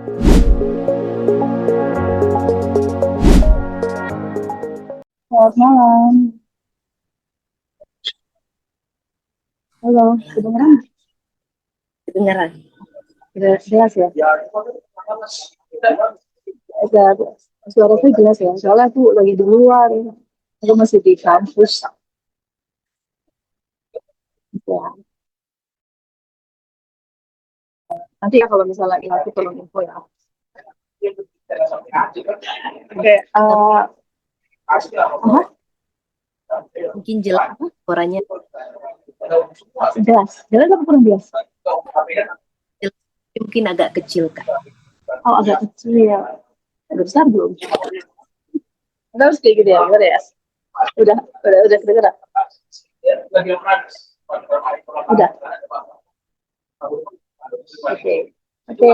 Selamat malam. Halo, kedengeran? Kedengaran. Udah jelas ya? Ada suara tuh jelas ya? Soalnya aku lagi di luar. Aku masih di kampus. Ya. Nanti ya kalau misalnya aku tolong info ya. Oke, apa? Mungkin jelas suaranya Jelas. Jelas apa kurang jelas? jelas, mungkin agak kecil Kak. Oh, agak kecil ya. Agak besar belum? Udah harus kayak gitu ya? Udah ya? Udah kedengeran? Udah. Oke. Oke,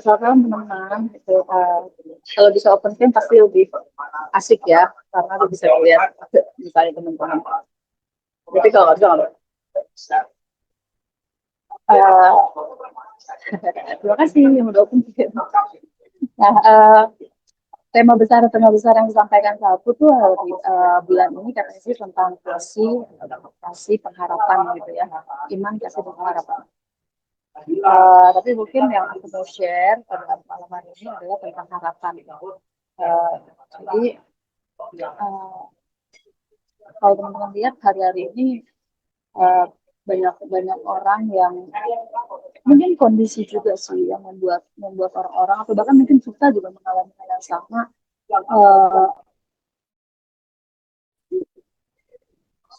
selamat malam teman-teman. Kalau bisa open cam pasti lebih asik ya, karena aku bisa lihat misalnya teman-teman. Tapi kalau nggak bisa, nggak apa-apa. Terima kasih yang udah open cam. Nah, tema besar yang disampaikan ke aku tuh bulan ini katanya sih tentang kasih pengharapan gitu ya, iman kasih dan pengharapan. Tapi mungkin yang aku mau share pada malam hari ini adalah tentang harapan. Jadi uh, kalau teman-teman lihat hari-hari ini uh, banyak banyak orang yang mungkin kondisi juga sih yang membuat orang-orang atau bahkan mungkin kita juga mengalami hal yang sama. Uh,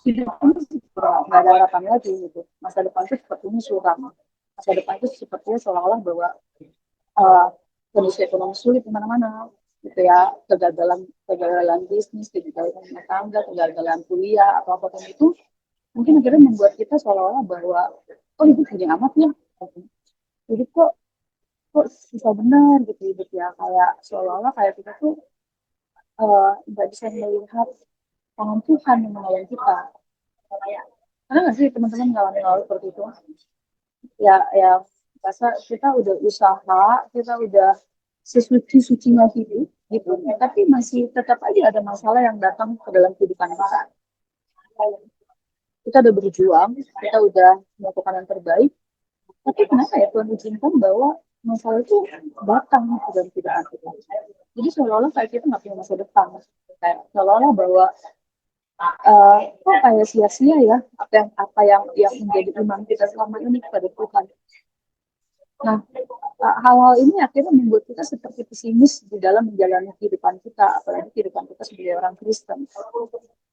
Hidup ini nggak ada harapan lagi gitu. Masa depan itu sepertinya suram. Masa depan itu sepertinya seolah-olah bahwa uh, kondisi ekonomi sulit di mana-mana gitu ya, kegagalan bisnis, kegagalan rumah tangga, kegagalan kuliah atau apapun itu mungkin akhirnya membuat kita seolah-olah bahwa oh hidup gini amat ya, hidup kok susah benar gitu hidup ya, kayak seolah-olah kayak kita tuh nggak bisa melihat tangan Tuhan yang menolong kita. Kayak karena nggak sih teman-teman ngalamin hal seperti itu ya rasa kita udah usaha, kita udah sesuci-sucinya hidup gitu, tapi masih tetap aja ada masalah yang datang ke dalam kehidupan kita. Kita udah berjuang, kita udah melakukan yang terbaik, tapi kenapa ya Tuhan izinkan bahwa masalah itu datang ke dalam kehidupan kita. Jadi seolah-olah kayak kita nggak punya masa depan, kayak seolah-olah bahwa kok kayak sia-sia ya apa yang menjadi iman kita selama ini kepada Tuhan. Nah, hal-hal ini akhirnya membuat kita seperti pesimis di dalam menjalani kehidupan kita, apalagi kehidupan kita sebagai orang Kristen.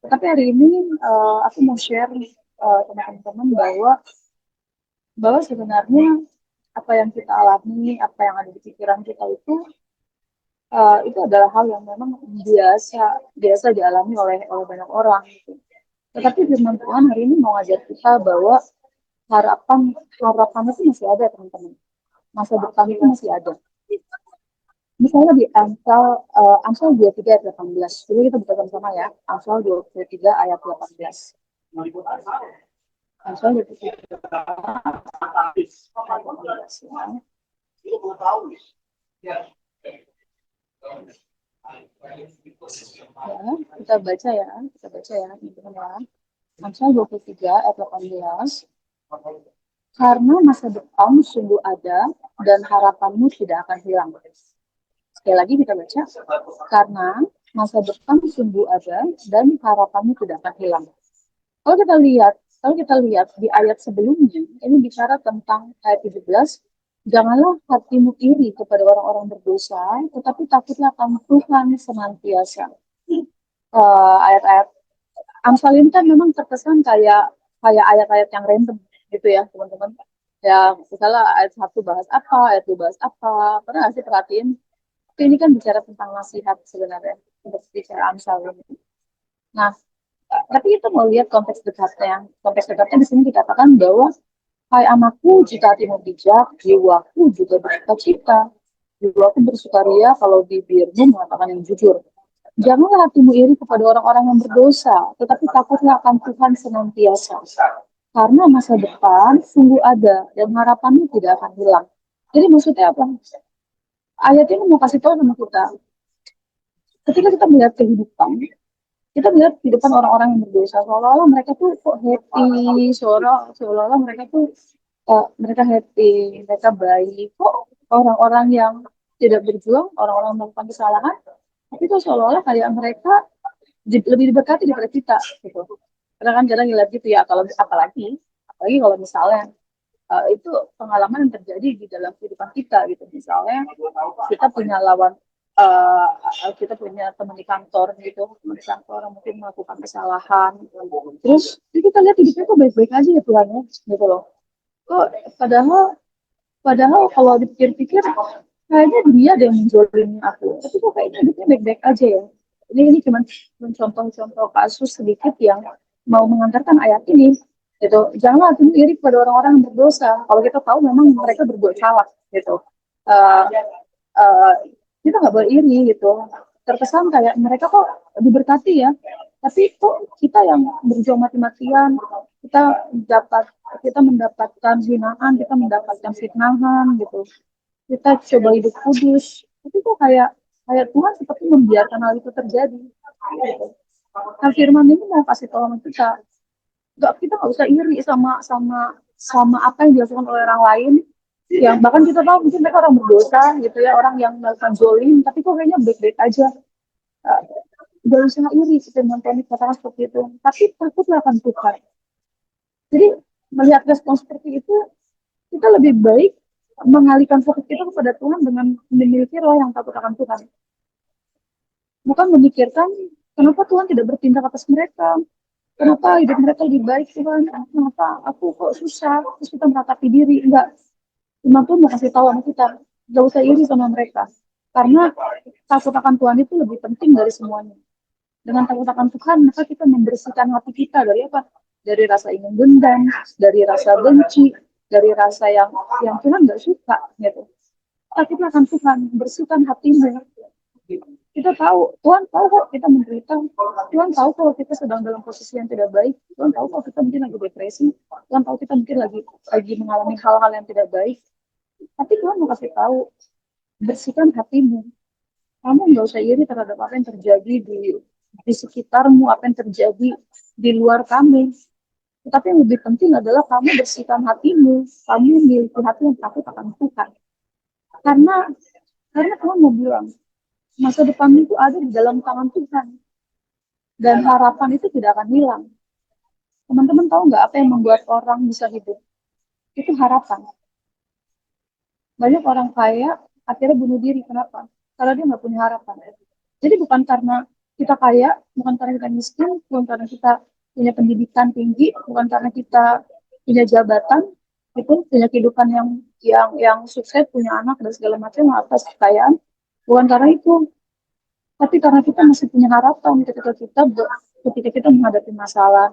Tapi hari ini aku mau share teman-teman bahwa sebenarnya apa yang kita alami, apa yang ada di pikiran kita itu adalah hal yang memang biasa dialami oleh banyak orang. Gitu. Tetapi firman Tuhan hari ini mau ngajak kita bahwa harapan harapan itu masih ada teman-teman. Masa depan itu masih ada. Misalnya di Amsal 23 ayat 18. Jadi kita buka sama-sama ya. Amsal 23 ayat 18. Amsal 23 ayat 18 ya. Ya, kita baca ya, teman-teman ya. Amsal 23 ayat 18. Karena masa depan sungguh ada dan harapanmu tidak akan hilang. Sekali lagi kita baca, karena masa depan sungguh ada dan harapanmu tidak akan hilang. Kalau kita lihat, kalau kita lihat di ayat sebelumnya, ini bicara tentang ayat 17, janganlah hatimu iri kepada orang-orang berdosa, tetapi takutlah akan Tuhan senantiasa. Ayat-ayat Amsal ini kan memang terkesan kayak ayat-ayat yang random gitu ya teman-teman. Ya misalnya ayat satu bahas apa, ayat dua bahas apa, pernah nggak sih perhatiin? Tapi ini kan bicara tentang nasihat sebenarnya untuk bicara Amsal ini. Nah, tapi kita mau lihat konteks dekatnya. Konteks dekatnya di sini dikatakan bahwa hai anakku, jika hatimu bijak, jiwaku juga bersuka cita. Jiwaku bersukaria kalau bibirmu mengatakan yang jujur. Janganlah hatimu iri kepada orang-orang yang berdosa, tetapi takutlah akan Tuhan senantiasa. Karena masa depan sungguh ada dan harapannya tidak akan hilang. Jadi maksudnya apa? ayat ini mau kasih tahu sama kita, ketika kita melihat kehidupan, kita melihat kehidupan orang-orang yang berdosa, seolah-olah mereka tuh kok happy, seolah-olah mereka tuh mereka happy, mereka baik. Kok orang-orang yang tidak berjuang, orang-orang yang melakukan kesalahan, tapi kok seolah-olah kayak mereka lebih diberkati daripada kita, gitu. Karena kan kadang ngeliat gitu ya, kalau apalagi kalau misalnya itu pengalaman yang terjadi di dalam kehidupan kita gitu. Misalnya kita punya lawan, kita punya teman di kantor gitu, teman di kantor yang mungkin melakukan kesalahan, terus kita lihat hidupnya kok baik-baik aja ya Tuhan ya, gitu loh. Kok padahal padahal kalau dipikir-pikir kayaknya dia ada yang menjolimi aku, tapi kok kayaknya hidupnya baik-baik aja ya. Ini cuma contoh-contoh kasus sedikit yang mau mengantarkan ayat ini, gitu. Janganlah kita iri pada orang-orang yang berdosa kalau kita tahu memang mereka berbuat salah, gitu. Uh, uh, kita nggak boleh iri gitu. Terkesan kayak mereka kok diberkati ya, tapi kok kita yang berjuang mati-matian, kita dapat kita mendapatkan hinaan, kita mendapatkan fitnahan gitu. Kita coba hidup kudus, tapi kok kayak kayak Tuhan seperti membiarkan hal itu terjadi. Gitu. Nah, firman ini mau kasih tahu sama kita, kita nggak usah iri sama sama sama apa yang dilakukan oleh orang lain, yang bahkan kita tahu mungkin mereka orang berdosa gitu ya, orang yang melakukan zolim, tapi kok kayaknya baik-baik aja. Uh, Gak usah iri, firman Tuhan katakan seperti itu. Tapi takutlah akan Tuhan. Jadi melihat respon seperti itu, kita lebih baik mengalihkan fokus kita kepada Tuhan dengan memiliki roh yang takut akan Tuhan. Bukan memikirkan kenapa Tuhan tidak bertindak atas mereka, kenapa hidup mereka lebih baik Tuhan, kenapa aku kok susah, terus kita meratapi diri. Enggak, Tuhan pun mau kasih tahu sama kita, gak usah iri sama mereka. Karena takut akan Tuhan itu lebih penting dari semuanya. Dengan takut akan Tuhan, maka kita membersihkan hati kita dari apa? Dari rasa ingin dendam, dari rasa benci, dari rasa yang Tuhan nggak suka, gitu. Takut akan Tuhan, bersihkan hatimu. Kita tahu, Tuhan tahu kok kita menderita, Tuhan tahu kalau kita sedang dalam posisi yang tidak baik, Tuhan tahu kalau kita mungkin lagi depresi, Tuhan tahu kita mungkin lagi mengalami hal-hal yang tidak baik. Tapi Tuhan mau kasih tahu, bersihkan hatimu. Kamu nggak usah iri terhadap apa yang terjadi di sekitarmu, apa yang terjadi di luar kami. Tetapi yang lebih penting adalah kamu bersihkan hatimu, kamu memiliki hati yang takut akan Tuhan. Karena Tuhan mau bilang, masa depan itu ada di dalam tangan Tuhan. Dan harapan itu tidak akan hilang. Teman-teman tahu nggak apa yang membuat orang bisa hidup? Itu harapan. Banyak orang kaya akhirnya bunuh diri. Kenapa? Karena dia nggak punya harapan. Jadi bukan karena kita kaya, bukan karena kita miskin, bukan karena kita punya pendidikan tinggi, bukan karena kita punya jabatan, itu punya kehidupan yang sukses, punya anak dan segala macam atas kekayaan. Bukan karena itu, tapi karena kita masih punya harapan ketika kita menghadapi masalah,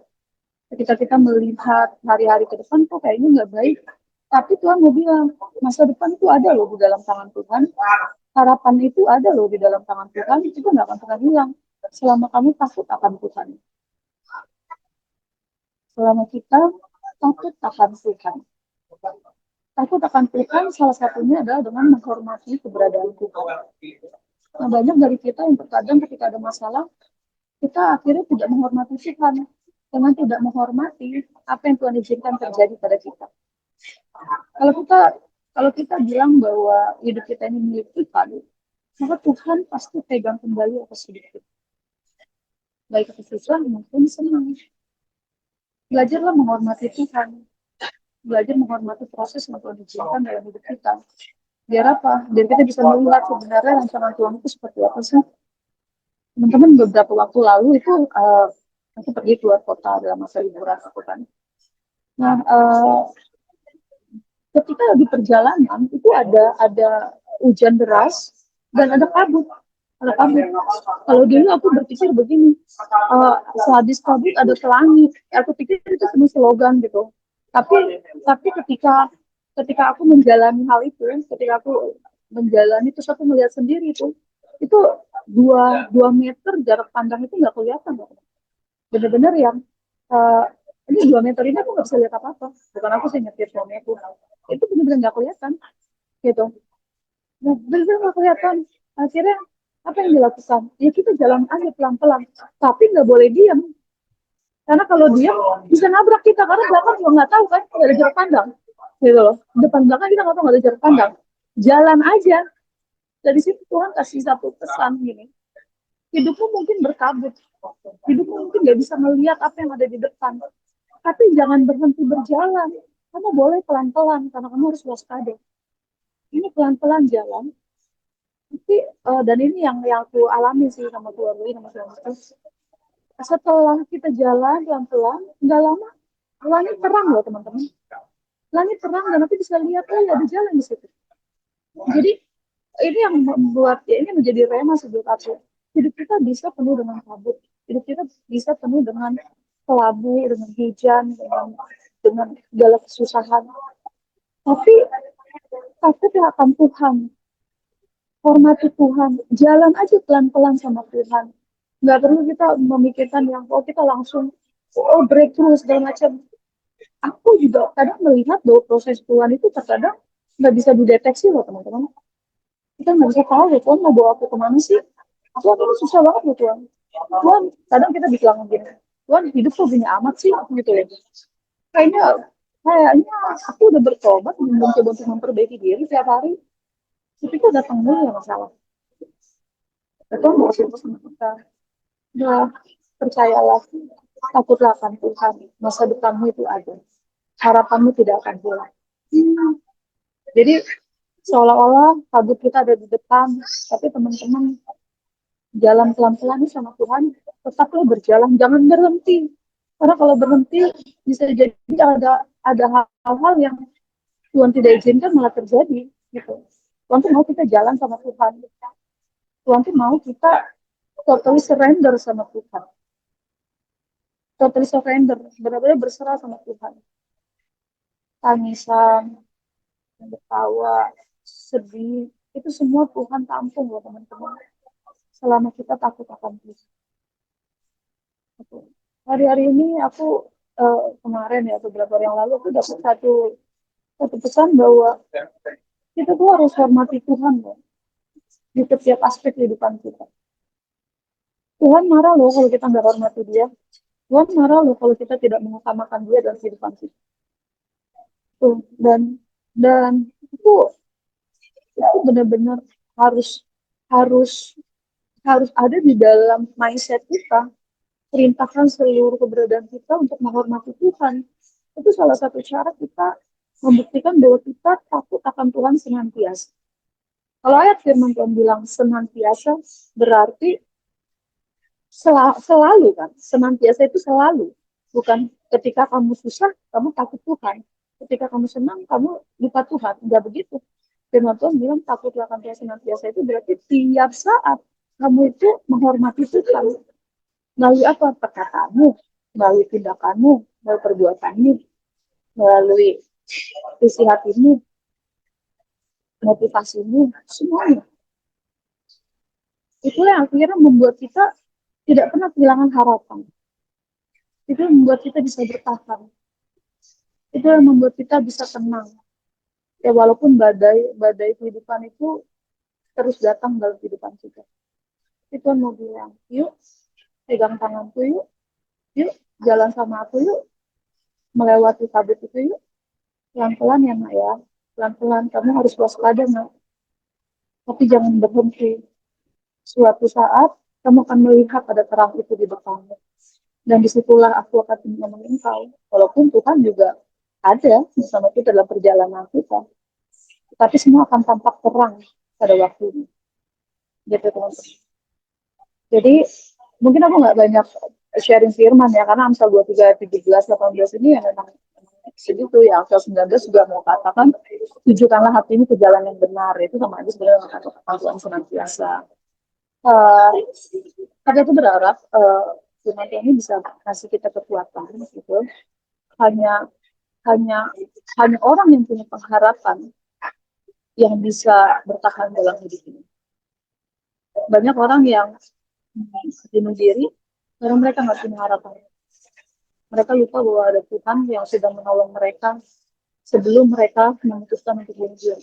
ketika kita melihat hari-hari ke depan kok kayaknya nggak baik. Tapi Tuhan mau bilang, masa depan itu ada loh di dalam tangan Tuhan. Harapan itu ada loh di dalam tangan Tuhan. Itu nggak akan pernah hilang. Selama kamu takut akan Tuhan. Selama kita takut akan Tuhan. Takut akan Tuhan salah satunya adalah dengan menghormati keberadaan Tuhan. Nah, banyak dari kita yang terkadang ketika ada masalah, kita akhirnya tidak menghormati Tuhan. Dengan tidak menghormati apa yang Tuhan izinkan terjadi pada kita. Kalau kita kalau kita bilang bahwa hidup kita ini milik Tuhan, maka Tuhan pasti pegang kembali atas hidup kita. Baik itu susah maupun senang. Belajarlah menghormati Tuhan. Belajar menghormati proses yang Tuhan izinkan dalam hidup kita. Biar apa? Biar kita bisa melihat sebenarnya rancangan Tuhan itu seperti apa sih. Teman-teman, beberapa waktu lalu itu aku pergi keluar kota dalam masa liburan aku kan. Nah, ketika di perjalanan itu ada hujan deras dan ada kabut. Ada kabut. Kalau dulu aku berpikir begini, sehabis kabut ada pelangi. Aku pikir itu semua slogan gitu. Tapi ketika aku menjalani hal itu, ketika aku menjalani terus aku melihat sendiri itu dua meter jarak pandang itu nggak kelihatan. Benar-benar yang ini 2 meter ini aku nggak bisa lihat apa-apa. Bukan aku sih nyetir suami aku. Itu benar-benar nggak kelihatan gitu. Nah, bener nggak kelihatan. Akhirnya apa yang dilakukan? Ya kita jalan aja pelan-pelan, tapi nggak boleh diam. Karena kalau diam bisa nabrak kita, karena belakang juga nggak tahu kan, nggak ada jarak pandang. Gitu loh. Depan belakang kita nggak tahu, nggak ada jarak pandang. Jalan aja. Dari situ Tuhan kasih satu pesan gini. Hidupmu mungkin berkabut. Hidupmu mungkin nggak bisa melihat apa yang ada di depan. Tapi jangan berhenti berjalan. Kamu boleh pelan-pelan, karena kamu harus waspada. Ini pelan-pelan jalan. Tapi, dan ini yang aku alami sih sama keluarga ini, sama suamiku. Setelah kita jalan pelan-pelan, nggak lama, langit terang loh teman-teman. Langit terang dan aku bisa lihat, oh ada jalan di situ. Jadi ini yang membuat, ya ini menjadi rema sebut aku. Hidup kita bisa penuh dengan kabut. Hidup kita bisa penuh dengan kelabu, dengan hujan, dengan segala kesusahan. Tapi takutlah akan Tuhan, hormati Tuhan, jalan aja pelan-pelan sama Tuhan. Nggak perlu kita memikirkan yang, oh kita langsung, oh breakthrough segala macam. Aku juga kadang melihat bahwa proses Tuhan itu terkadang nggak bisa dideteksi loh teman-teman. Kita nggak bisa tahu ya Tuhan mau bawa aku kemana sih. Tuhan ini susah banget loh Tuhan. Tuhan, kadang kita bilang gini, Tuhan hidup tuh gini amat sih gitu loh. Kayaknya, kayaknya aku udah bertobat, mencoba untuk memperbaiki diri tiap hari. Tapi kok datang mulu ya masalah. Itu mau sama kita. Udah, percayalah, takutlah akan Tuhan. Masa depanmu itu ada. Harapanmu tidak akan hilang. Jadi seolah-olah kabut kita ada di depan, tapi teman-teman jalan pelan-pelan sama Tuhan, tetaplah berjalan, jangan berhenti. Karena kalau berhenti bisa jadi ada hal-hal yang Tuhan tidak izinkan malah terjadi gitu. Tuhan tuh mau kita jalan sama Tuhan. Tuhan tuh mau kita totally surrender sama Tuhan. Totally surrender, benar-benar berserah sama Tuhan. Tangisan, ketawa, sedih, itu semua Tuhan tampung loh teman-teman. Selama kita takut akan Tuhan. Hari-hari ini aku, kemarin ya beberapa hari yang lalu aku dapat satu pesan bahwa kita tuh harus hormati Tuhan loh, di setiap aspek kehidupan kita. Tuhan marah loh kalau kita nggak hormati Dia. Tuhan marah loh kalau kita tidak mengutamakan Dia dalam kehidupan kita. Tuh, dan itu benar-benar harus harus harus ada di dalam mindset kita. Perintahkan seluruh keberadaan kita untuk menghormati Tuhan. Itu salah satu cara kita membuktikan bahwa kita takut akan Tuhan senantiasa. Kalau ayat firman Tuhan bilang senantiasa, berarti selalu kan. Senantiasa itu selalu. Bukan ketika kamu susah, kamu takut Tuhan. Ketika kamu senang, kamu lupa Tuhan. Enggak begitu. Firman Tuhan bilang takutlah akan Tuhan senantiasa itu berarti tiap saat kamu itu menghormati Tuhan. Melalui apa? Perkataanmu, melalui tindakanmu, melalui perbuatanmu, melalui isi hatimu, motivasimu, semuanya. Itulah yang akhirnya membuat kita tidak pernah kehilangan harapan. Itu yang membuat kita bisa bertahan. Itu yang membuat kita bisa tenang. Ya walaupun badai kehidupan itu terus datang dalam kehidupan kita. Itu yang mau bilang, yuk pegang tanganku yuk, yuk jalan sama aku yuk, melewati kabut itu yuk, pelan-pelan ya Nak ya, pelan-pelan kamu harus waspada Nak, tapi jangan berhenti. Suatu saat kamu akan melihat ada terang itu di depanmu, dan disitulah aku akan menemani engkau. Walaupun Tuhan juga ada bersama kita dalam perjalanan kita, tapi semua akan tampak terang pada waktunya. Gitu teman-teman. Jadi mungkin aku nggak banyak sharing firman ya, karena Amsal 23, 17, 18 ini ya memang segitu ya. Amsal 19 juga mau katakan, tujukanlah hatimu ke jalan yang benar. Itu sama aja sebenarnya mengatakan Tuhan senantiasa. Tapi aku berharap firman ini bisa kasih kita kekuatan gitu. Hanya hanya hanya orang yang punya pengharapan yang bisa bertahan dalam hidup ini. Banyak orang yang bunuh diri karena mereka nggak punya harapan. Mereka lupa bahwa ada Tuhan yang sedang menolong mereka sebelum mereka memutuskan untuk bunuh diri.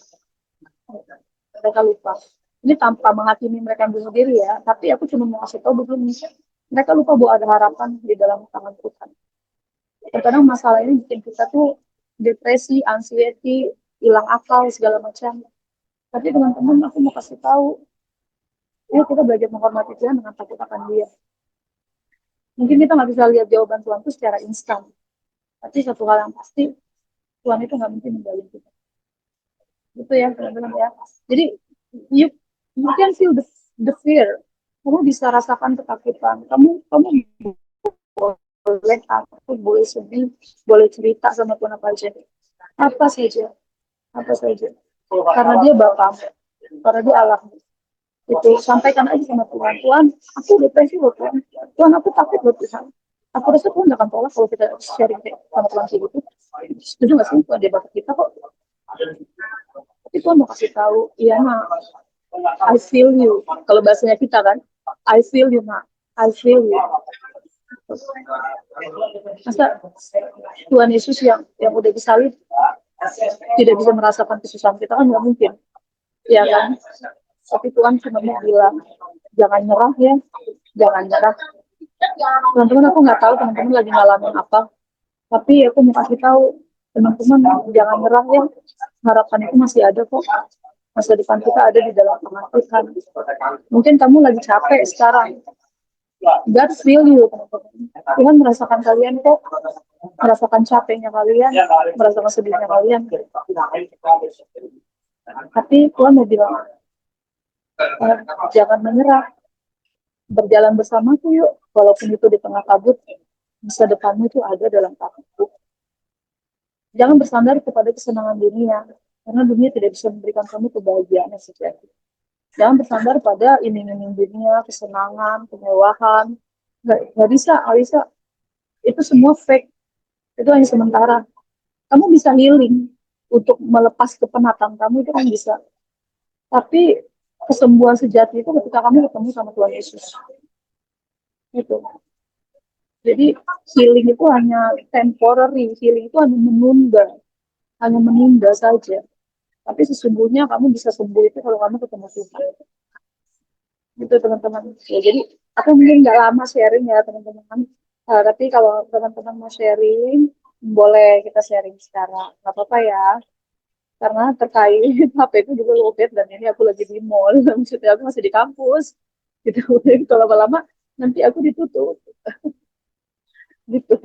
Mereka lupa. Ini tanpa menghakimi mereka bunuh diri ya, tapi aku cuma mau kasih tahu begini, mereka lupa bahwa ada harapan di dalam tangan Tuhan. Terkadang masalah ini bikin kita tuh depresi, anxiety, hilang akal segala macam. Tapi teman-teman, aku mau kasih tahu, ya kita belajar menghormati Tuhan dengan takut akan Dia. Mungkin kita nggak bisa lihat jawaban Tuhan itu secara instan, tapi satu hal yang pasti, Tuhan itu nggak mungkin ninggalin kita. Gitu ya teman-teman ya. Jadi you, you can feel the fear. Kamu bisa rasakan ketakutan. Kamu boleh takut, boleh sedih, boleh cerita sama Tuhan apa aja. Apa saja, apa saja. Karena Dia Bapa, karena Dia Allah. Itu sampaikan aja sama Tuhan. Tuhan, aku depresi loh Tuhan. Tuhan, aku takut loh Tuhan. Aku rasa Tuhan gak akan tolak kalau kita sharing sama Tuhan kayak gitu. Setuju gak sih Tuhan dia bapak kita kok. Tapi Tuhan mau kasih tahu, iya nak, I feel you. Kalau bahasanya kita kan, I feel you nak, I feel you. Masa Tuhan Yesus yang udah disalib tidak bisa merasakan kesusahan kita kan nggak mungkin, ya kan? Tapi Tuhan cuma mau bilang, jangan nyerah ya, jangan nyerah. Teman-teman, aku nggak tahu teman-teman lagi ngalamin apa, tapi aku mau kasih tahu teman-teman jangan nyerah ya, harapan itu masih ada kok. Masa depan kita ada di dalam tangan Tuhan. Mungkin kamu lagi capek sekarang, God feel you teman-teman. Tuhan merasakan kalian kok, merasakan capeknya kalian, merasakan sedihnya kalian. Tapi Tuhan mau bilang, jangan menyerah, berjalan bersamaku yuk, walaupun itu di tengah kabut, masa depanmu itu ada dalam tanganku. Jangan bersandar kepada kesenangan dunia, karena dunia tidak bisa memberikan kamu kebahagiaan yang sejati. Jangan bersandar pada iming-iming dunia, kesenangan, kemewahan. Nggak bisa, nggak bisa. Itu semua fake. Itu hanya sementara. Kamu bisa healing untuk melepas kepenatan kamu, itu kan bisa. Tapi kesembuhan sejati itu ketika kamu ketemu sama Tuhan Yesus. Itu. Jadi healing itu hanya temporary, healing itu hanya menunda saja. Tapi sesungguhnya kamu bisa sembuh itu kalau kamu ketemu Tuhan. Gitu teman-teman. Ya, jadi aku mungkin nggak lama sharing ya teman-teman. Tapi kalau teman-teman mau sharing, boleh kita sharing sekarang. Nggak apa-apa ya. Karena terkait HP itu juga lowbat dan ini aku lagi di mall. Maksudnya aku masih di kampus. Gitu. Jadi kalau lama-lama nanti aku ditutup. Gitu.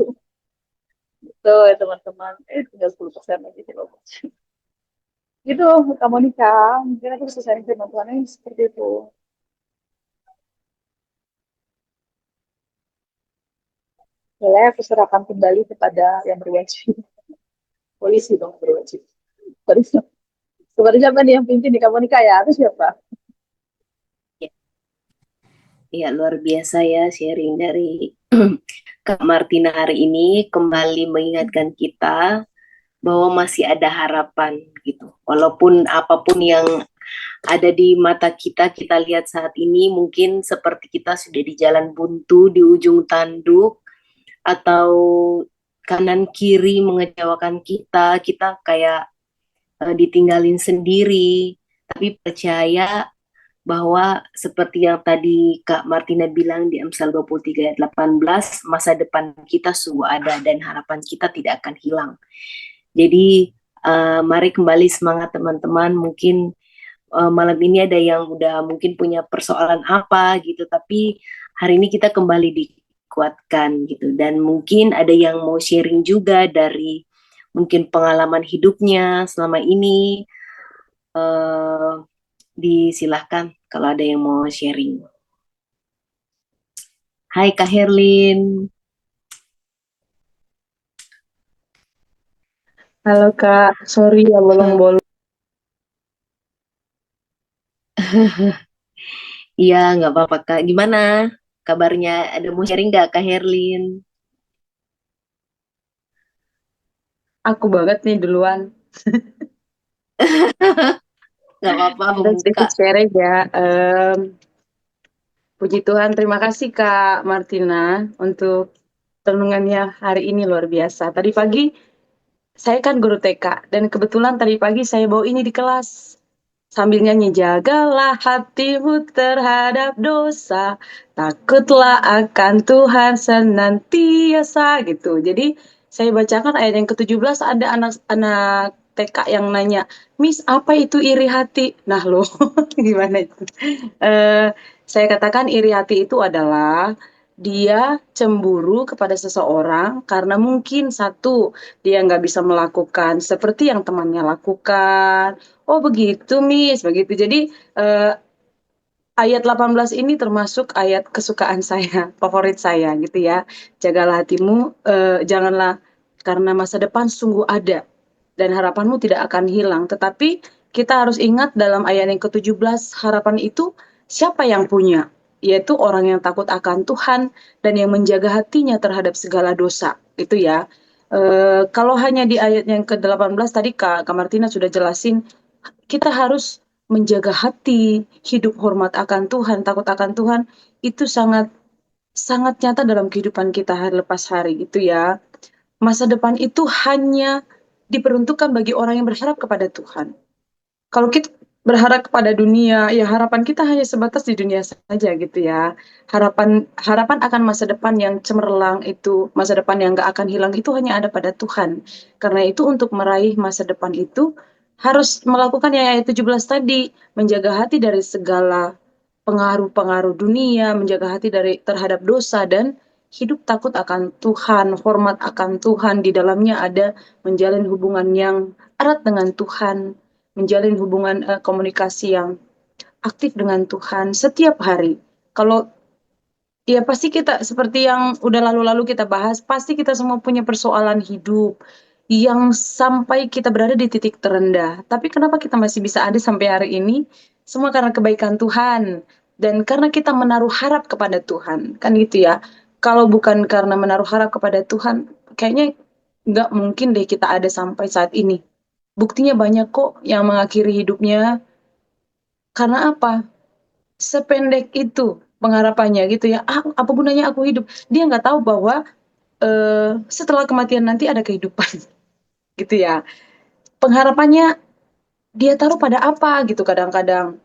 Gitu ya teman-teman. Tinggal 10% lagi sih loh. Gitu, Kak Monica. Mungkin aku bisa sharing firman Tuhan seperti itu. Boleh aku serahkan kembali kepada yang berwajib. Polisi dong berwajib. Polisi. Seperti siapa nih yang pimpin di Kak Monica ya? Itu siapa? Ya, luar biasa ya sharing dari Kak Martina hari ini kembali mengingatkan kita bahwa masih ada harapan gitu. Walaupun apapun yang ada di mata kita, kita lihat saat ini mungkin seperti kita sudah di jalan buntu, di ujung tanduk, atau kanan kiri mengecewakan kita, kita kayak ditinggalin sendiri. Tapi percaya bahwa seperti yang tadi Kak Martina bilang di Amsal 23 ayat 18, masa depan kita sungguh ada dan harapan kita tidak akan hilang. Jadi mari kembali semangat teman-teman. Mungkin malam ini ada yang udah mungkin punya persoalan apa gitu, tapi hari ini kita kembali dikuatkan gitu. Dan mungkin ada yang mau sharing juga dari mungkin pengalaman hidupnya selama ini. Disilahkan kalau ada yang mau sharing. Hai Kak Herlin. Halo Kak, sorry ya bolong-bolong. Iya, nggak apa-apa Kak. Gimana kabarnya? Ada mau sharing nggak Kak Herlin? Aku banget nih duluan. Nggak apa-apa Dan membuka. sedikit sharing ya. Puji Tuhan, terima kasih Kak Martina untuk renungannya hari ini luar biasa. Tadi pagi saya kan guru TK dan kebetulan tadi pagi saya bawa ini di kelas. sambil nyanyi, jagalah hatimu terhadap dosa, takutlah akan Tuhan senantiasa gitu. Jadi saya bacakan ayat yang ke-17, ada anak-anak TK yang nanya, Miss, apa itu iri hati? Nah loh, gimana itu? Eh, saya katakan iri hati itu adalah dia cemburu kepada seseorang karena mungkin satu, dia nggak bisa melakukan seperti yang temannya lakukan. Oh begitu, Miss, begitu. Jadi eh, ayat 18 ini termasuk ayat kesukaan saya, favorit saya gitu ya. Jagalah hatimu, janganlah karena masa depan sungguh ada dan harapanmu tidak akan hilang. Tetapi kita harus ingat dalam ayat yang ke-17, harapan itu siapa yang punya? Yaitu orang yang takut akan Tuhan dan yang menjaga hatinya terhadap segala dosa. Itu ya. Kalau hanya di ayat yang ke-18 tadi Kak Martina sudah jelasin, kita harus menjaga hati, hidup hormat akan Tuhan, takut akan Tuhan, itu sangat sangat nyata dalam kehidupan kita hari lepas hari itu ya. Masa depan itu hanya diperuntukkan bagi orang yang berharap kepada Tuhan. Kalau kita berharap kepada dunia, ya harapan kita hanya sebatas di dunia saja gitu ya. Harapan harapan akan masa depan yang cemerlang itu, masa depan yang gak akan hilang itu hanya ada pada Tuhan. Karena itu untuk meraih masa depan itu harus melakukan yang ayat 17 tadi, menjaga hati dari segala pengaruh-pengaruh dunia, menjaga hati dari terhadap dosa dan hidup takut akan Tuhan, hormat akan Tuhan, di dalamnya ada menjalin hubungan yang erat dengan Tuhan, menjalin hubungan komunikasi yang aktif dengan Tuhan setiap hari. Kalau ya pasti kita seperti yang udah lalu-lalu kita bahas, pasti kita semua punya persoalan hidup yang sampai kita berada di titik terendah. Tapi kenapa kita masih bisa ada sampai hari ini? Semua karena kebaikan Tuhan dan karena kita menaruh harap kepada Tuhan, kan gitu ya. Kalau bukan karena menaruh harap kepada Tuhan, kayaknya nggak mungkin deh kita ada sampai saat ini. Buktinya banyak kok yang mengakhiri hidupnya. Karena apa? Sependek itu pengharapannya gitu ya. Ah, apa gunanya aku hidup? Dia nggak tahu bahwa setelah kematian nanti ada kehidupan gitu ya. Pengharapannya dia taruh pada apa gitu kadang-kadang.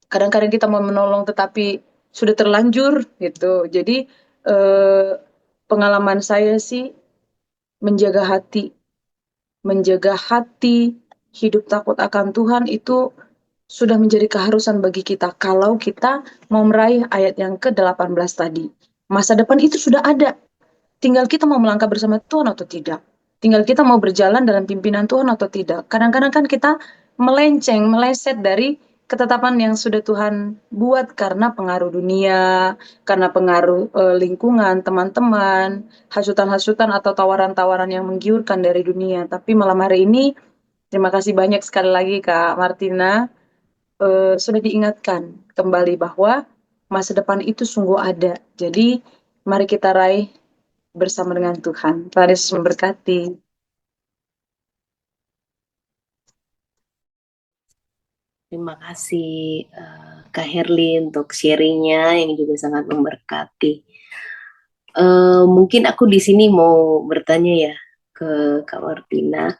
Kadang-kadang kita mau menolong tetapi sudah terlanjur gitu. Jadi eh, pengalaman saya sih menjaga hati, menjaga hati, hidup takut akan Tuhan itu sudah menjadi keharusan bagi kita kalau kita mau meraih ayat yang ke-18 tadi. Masa depan itu sudah ada. Tinggal kita mau melangkah bersama Tuhan atau tidak. Tinggal kita mau berjalan dalam pimpinan Tuhan atau tidak. Kadang-kadang kan kita melenceng, meleset dari ketetapan yang sudah Tuhan buat karena pengaruh dunia, karena pengaruh lingkungan, teman-teman, hasutan-hasutan atau tawaran-tawaran yang menggiurkan dari dunia. Tapi malam hari ini, terima kasih banyak sekali lagi Kak Martina, sudah diingatkan kembali bahwa masa depan itu sungguh ada. Jadi, mari kita raih bersama dengan Tuhan. Tuhan Yesus memberkati. Terima kasih Kak Herli untuk sharingnya yang juga sangat memberkati. Mungkin aku di sini mau bertanya ya ke Kak Martina.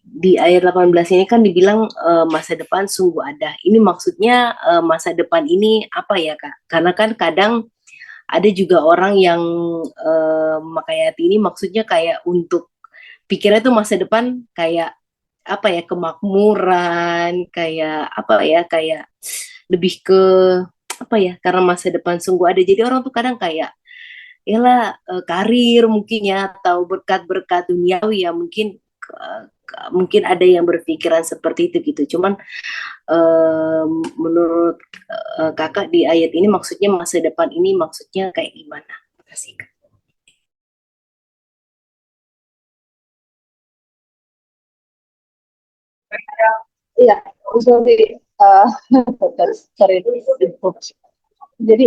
Di ayat 18 ini kan dibilang masa depan sungguh ada. Ini maksudnya masa depan ini apa ya Kak? Karena kan kadang ada juga orang yang memakai ayat ini maksudnya kayak untuk pikirnya tuh masa depan kayak apa ya, kemakmuran, kayak apa ya, kayak lebih ke apa ya, karena masa depan sungguh ada. Jadi orang tuh kadang kayak yalah karir mungkin ya, atau berkat-berkat duniawi ya, mungkin mungkin ada yang berpikiran seperti itu gitu. Cuman eh, menurut kakak di ayat ini maksudnya masa depan ini maksudnya kayak gimana? Terima kasih, Kak. Iya, sorry, uh, sorry. Jadi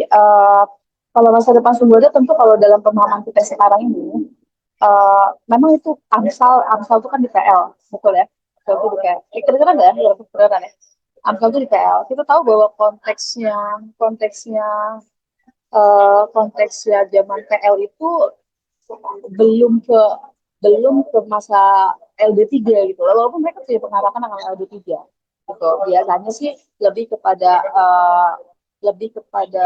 kalau masa depan sungguh ada, tentu kalau dalam pemahaman kita sekarang ini, memang itu Amsal, Amsal itu kan di PL, betul ya? Amsal itu di PL. Kira-kira nggak ya? Kira-kira ya? Amsal itu di PL. Kita tahu bahwa konteksnya konteksnya zaman PL itu belum ke belum ke masa LD3 gitu. Walaupun mereka punya pengharapan dengan LD3. gitu. Biasanya sih lebih kepada lebih kepada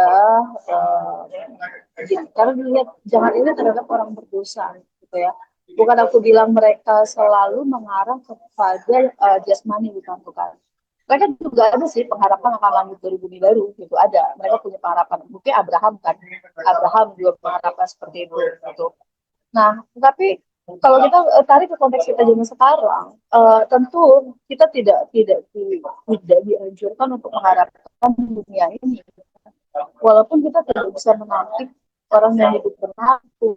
karena dilihat jangan ini terhadap orang berdosa gitu ya. Bukan aku bilang mereka selalu mengarah kepada jasmani, bukan. Mereka juga ada sih pengharapan akan langit dari bumi baru gitu, ada. Mereka punya pengharapan. Mungkin Abraham kan, Abraham juga pengharapan seperti itu gitu. Nah, tapi kalau kita tarik ke konteks kita zaman sekarang, tentu kita tidak dianjurkan untuk mengharapkan dunia ini. Walaupun kita tidak bisa menampik orang yang hidup benar itu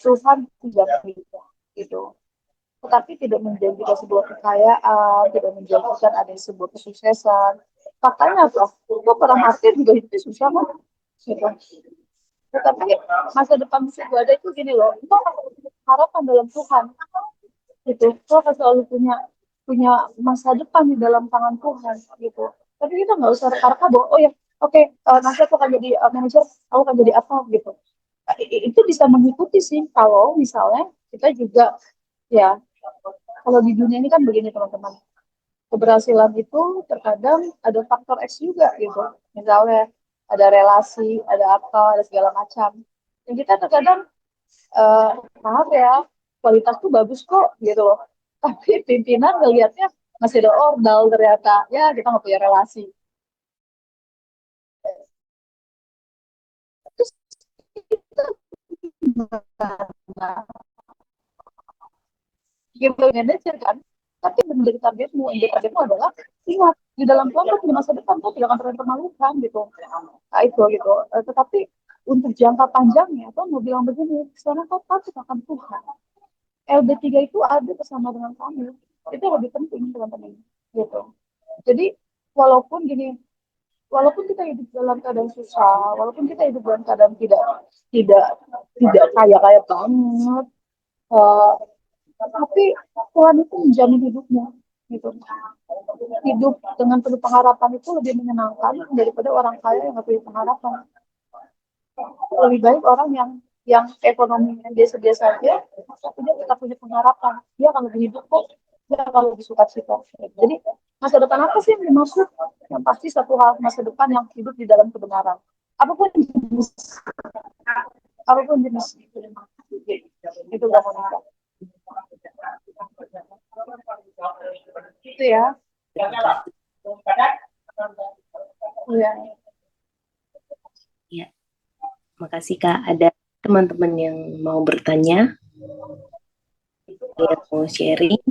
Tuhan tidak bisa gitu. Tetapi tidak menjanjikan sebuah kekayaan, tidak menjanjikan ada sebuah kesuksesan. Faktanya apa? Itu para martir juga hidupnya susah kan? Gitu. Tetapi masa depan mesti ada itu gini loh, itu harapan dalam Tuhan gitu. Kita akan selalu punya punya masa depan di dalam tangan Tuhan gitu. Tapi kita nggak usah reka-reka bahwa oh ya oke, nanti aku akan jadi manajer, aku akan jadi apa gitu. Itu bisa mengikuti sih kalau misalnya kita juga ya, kalau di dunia ini kan begini teman-teman, keberhasilan itu terkadang ada faktor X juga gitu. Misalnya ada relasi, ada apa, ada segala macam. Dan kita terkadang eh, maaf ya, kualitas tuh bagus kok gitu loh. Tapi pimpinan ngelihatnya masih ada ordal ternyata. Ya kita nggak punya relasi. Terus kita gitu manajer kan. Tapi menjadi targetmu, menjadi targetmu adalah ingat di dalam Tuhan di masa depan tuh tidak akan pernah dipermalukan gitu. Nah, itu gitu. Tetapi untuk jangka panjangnya, tuh mau bilang begini, sekarang kau takut akan Tuhan. LB3 itu ada bersama dengan kami. Itu lebih penting teman-teman. Gitu. Jadi walaupun gini, walaupun kita hidup dalam keadaan susah, walaupun kita hidup dalam keadaan tidak tidak kaya kaya banget, uh, tapi Tuhan itu menjamin hidupnya. Gitu. Hidup dengan penuh pengharapan itu lebih menyenangkan daripada orang kaya yang nggak punya pengharapan. Lebih baik orang yang ekonominya biasa-biasa saja, tapi dia tetap punya pengharapan. Dia akan lebih hidup kok, dia akan lebih suka cita. Jadi masa depan apa sih yang dimaksud? Yang pasti satu hal, masa depan yang hidup di dalam kebenaran. Apapun jenis, apapun jenis itu gak mau nikah. Itu ya. Iya. Ya, makasih Kak. Ada teman-teman yang mau bertanya, yang mau sharing.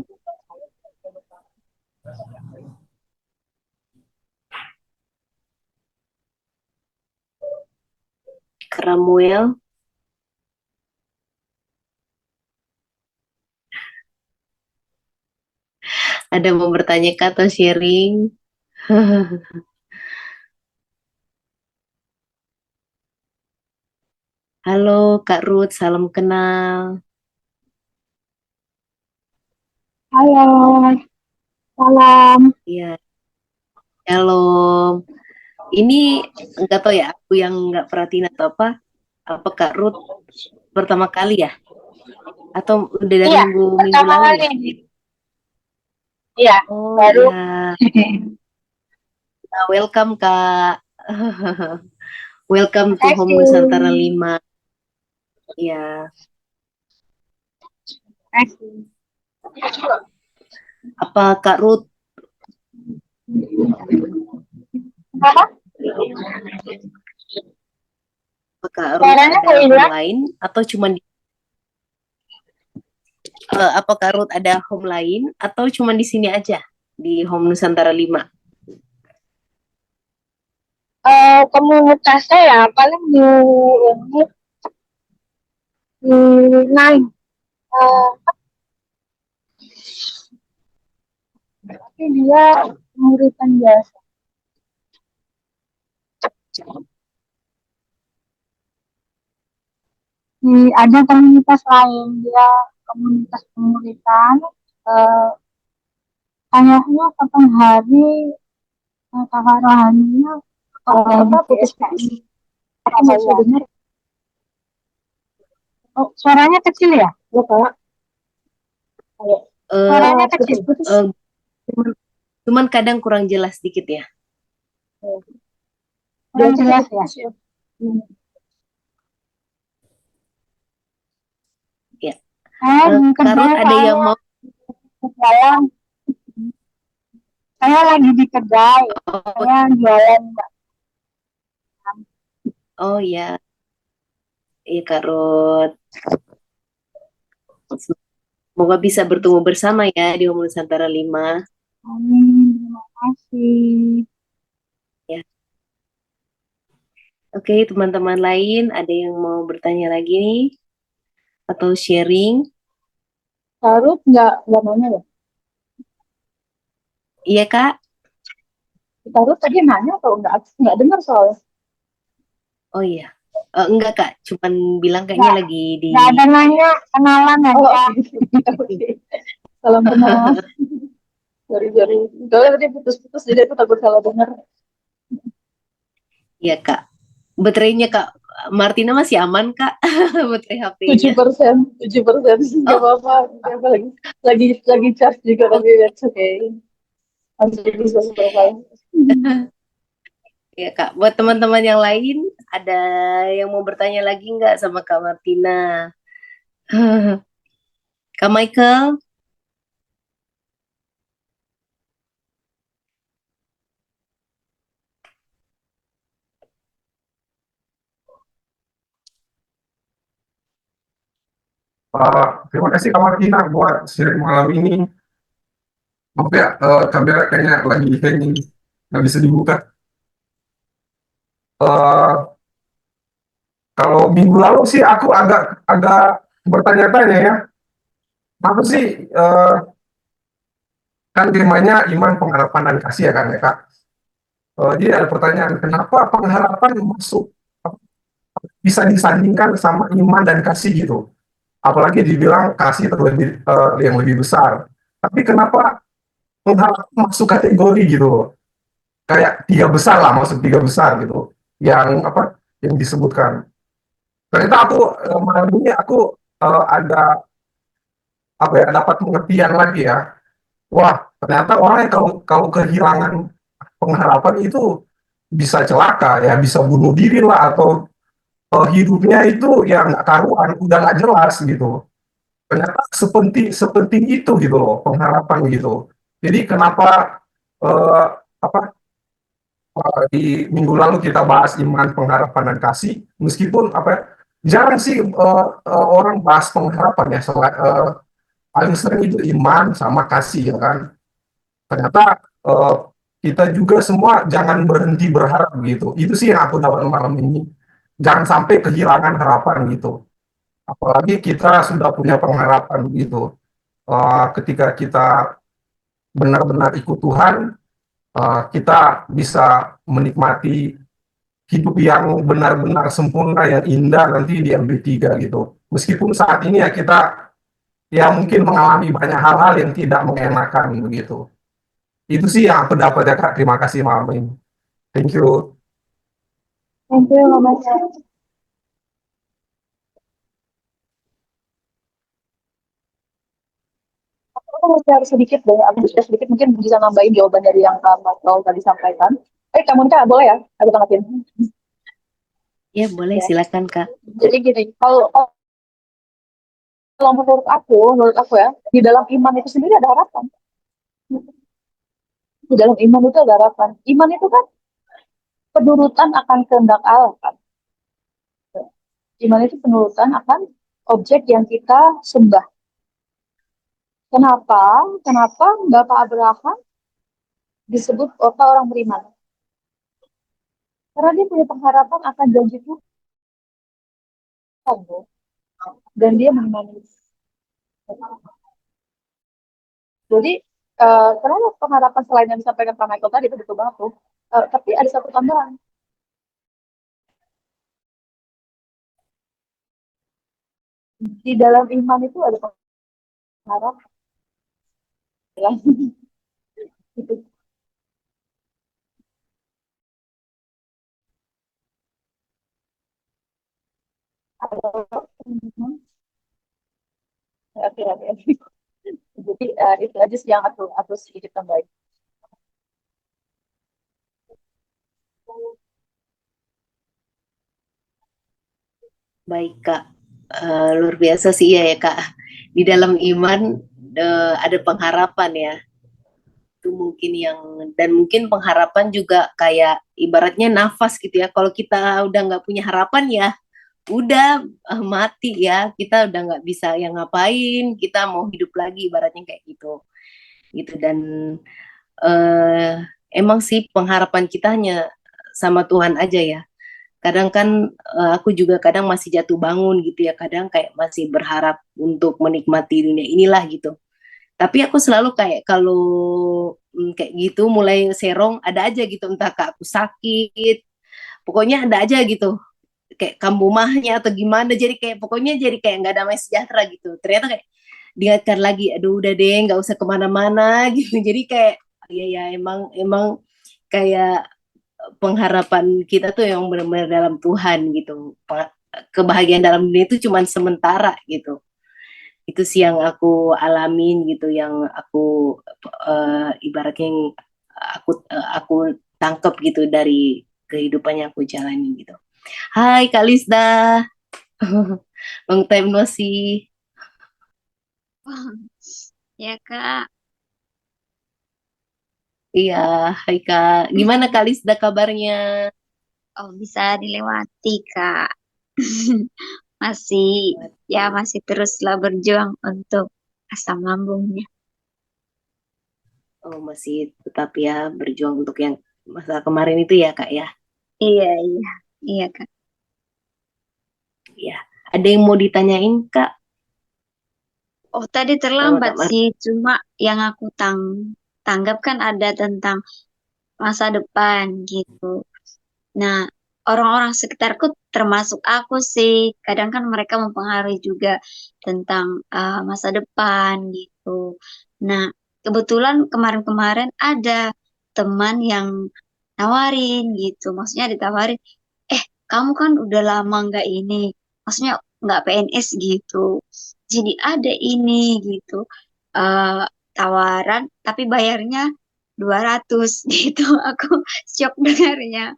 Keramuel. Ada mau bertanya Kak atau sharing? Halo Kak Ruth, salam kenal. Halo, salam. Iya, shalom. Ini nggak tahu ya, aku yang nggak perhatiin atau apa. Apa Kak Ruth pertama kali ya? Atau udah dari Iya, minggu pertama lalu kali. ya? Iya, Oh baru. ya, nah, welcome Kak. Welcome to Home Nusantara 5. Ya, apa Kak Ruth? Apa? Apa Kak Ruth ada home lain atau cuma di apa Kak Ruth ada home lain atau cuma di sini aja di Home Nusantara 5? Komunitasnya ya paling di Nine. Tapi dia menguritan biasa. Ada komunitas lain, dia komunitas penguritan. Kayaknya kapan hari kakak rohaninya apa putus-putus. Aku nggak bisa dengar. Oh, suaranya kecil ya? Ya, Kak. Suaranya kecil. Cuman kadang kurang jelas dikit ya. Kurang Kurang jelas ya. ya. Hmm. Ya. Mungkin Karut ada yang mau jualan. Saya lagi di kedai. Saya jualan. oh ya, iya Karut. Semoga bisa bertemu bersama ya di Home Nusantara 5. Amin. Terima kasih. Ya. Oke, teman-teman lain ada yang mau bertanya lagi nih atau sharing? Karut nggak nanya ya? Iya Kak? Karut tadi nanya atau nggak dengar soalnya. Oh iya. Enggak Kak, cuman bilang kayaknya Nggak. lagi di Nggak ada nanya, kenalan Oh, aja. oke. Salam kenal. Sorry. Soalnya tadi putus-putus jadi aku takut salah dengar. Iya Kak. Baterainya Kak Martina masih aman Kak? Baterai HP-nya. 7%, nggak Oh, apa-apa. Apa lagi charge juga tapi it's okay. Masih bisa survive. ya Kak. Buat teman-teman yang lain, ada yang mau bertanya lagi nggak sama Kak Martina? Kak Michael? Terima kasih Kak Martina buat sharing malam ini. Maaf ya, kamera kayaknya lagi hanging, nggak bisa dibuka. Eh, Kalau minggu lalu sih aku agak agak bertanya-tanya ya, apa sih kan temanya iman, pengharapan dan kasih ya kan ya Kak. Jadi ada pertanyaan, kenapa pengharapan masuk bisa disandingkan sama iman dan kasih gitu? Apalagi dibilang kasih terlebih yang lebih besar. Tapi kenapa pengharapan masuk kategori gitu loh? Kayak tiga besar lah, masuk tiga besar gitu yang apa yang disebutkan. Ternyata aku malam ini aku ada apa ya, dapat pengertian lagi ya. Wah, ternyata orang yang kalau kalau kehilangan pengharapan itu bisa celaka ya, bisa bunuh diri lah, atau hidupnya itu ya nggak karuan, udah nggak jelas gitu. Ternyata sepenting sepenting itu gitu loh pengharapan gitu. Jadi kenapa eh, apa di minggu lalu kita bahas iman, pengharapan, dan kasih. Meskipun apa ya, jarang sih orang bahas pengharapan ya. Paling sering itu iman sama kasih ya kan. Ternyata eh, kita juga semua jangan berhenti berharap gitu. Itu sih yang aku dapat malam ini. Jangan sampai kehilangan harapan gitu. Apalagi kita sudah punya pengharapan gitu. Ketika kita benar-benar ikut Tuhan, kita bisa menikmati hidup yang benar-benar sempurna, yang indah nanti di MB3 gitu. Meskipun saat ini ya kita ya mungkin mengalami banyak hal-hal yang tidak mengenakan begitu. Itu sih yang aku dapat ya Kak. Terima kasih malam ini. Thank you. Thank you, Mama. Aku mau share sedikit deh, aku share sedikit mungkin bisa nambahin jawaban dari yang Kak Michael tadi sampaikan. Kamu Monica boleh ya? Aku tanggapin. Ya boleh, Ya. silakan Kak. Jadi gini, kalau menurut aku ya, di dalam iman itu sendiri ada harapan. Di dalam iman itu ada harapan. Iman itu kan penurutan akan kehendak Allah kan. Iman itu penurutan akan objek yang kita sembah. Kenapa? Kenapa Bapak Abraham disebut kota orang beriman? Karena dia punya pengharapan akan janji Tuhan, dan dia mengimani. Jadi, kenapa pengharapan selain yang disampaikan Pak Michael tadi itu betul banget tuh. Tapi ada satu tambahan. Di dalam iman itu ada pengharapan. Ya. Gitu. Oke. Jadi itu aja sih yang aku sedikit tambahin. Baik Kak. Luar biasa sih ya Kak. Di dalam iman ada pengharapan ya. Itu mungkin yang, dan mungkin pengharapan juga kayak ibaratnya nafas gitu ya. Kalau kita udah nggak punya harapan ya udah mati ya, kita udah nggak bisa yang ngapain, kita mau hidup lagi ibaratnya kayak gitu gitu. Dan eh, emang sih pengharapan kita hanya sama Tuhan aja ya. Kadang kan aku juga kadang masih jatuh bangun gitu ya, kadang kayak masih berharap untuk menikmati dunia inilah gitu. Tapi aku selalu kayak kalau kayak gitu mulai serong ada aja gitu, entah kak aku sakit, pokoknya ada aja gitu kayak kambuh mahnya atau gimana, jadi kayak pokoknya jadi kayak nggak damai sejahtera gitu. Ternyata kayak diingatkan lagi, aduh udah deh nggak usah kemana-mana gitu. Jadi kayak ya ya emang emang kayak pengharapan kita tuh yang benar-benar dalam Tuhan gitu. Kebahagiaan dalam dunia itu cuman sementara gitu. Itu sih yang aku alamin gitu, yang aku ibaratnya yang aku tangkep gitu dari kehidupan yang aku jalani gitu. Hai Kak Lisda, long time no see. Ya Kak, Iya, hai Kak. Gimana Kak Lisda kabarnya? oh bisa dilewati Kak. Masih, ya masih teruslah berjuang untuk asam lambungnya. Oh, masih tetap ya berjuang untuk yang masalah kemarin itu ya Kak ya. Iya, iya, iya Kak. Iya. Ada yang mau ditanyain Kak? Oh tadi Sama terlambat Kak Mar. sih, cuma yang aku tanggap kan ada tentang masa depan gitu. Nah, orang-orang sekitarku termasuk aku sih, kadang kan mereka mempengaruhi juga tentang masa depan gitu. Nah, kebetulan kemarin-kemarin ada teman yang nawarin gitu, maksudnya ditawarin, kamu kan udah lama nggak ini, maksudnya nggak PNS gitu. Jadi ada ini gitu, eh tawaran, tapi bayarnya 200 gitu. Aku shock dengarnya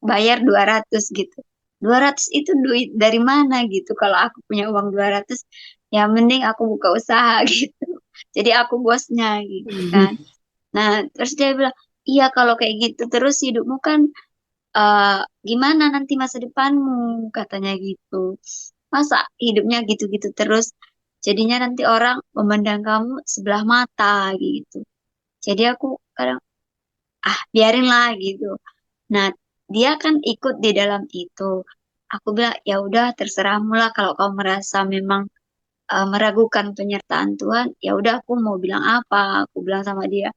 bayar 200 gitu. 200 itu duit dari mana gitu. Kalau aku punya uang 200 ya mending aku buka usaha gitu. Jadi aku bosnya gitu kan. Nah, terus dia bilang, iya kalau kayak gitu terus hidupmu kan eh, gimana nanti masa depanmu katanya gitu. Masa hidupnya gitu-gitu terus jadinya nanti orang memandang kamu sebelah mata gitu. Jadi aku kadang biarin lah gitu. Nah, dia kan ikut di dalam itu. Aku bilang, ya udah terserahmu lah kalau kau merasa memang meragukan penyertaan Tuhan, ya udah aku mau bilang apa, aku bilang sama dia.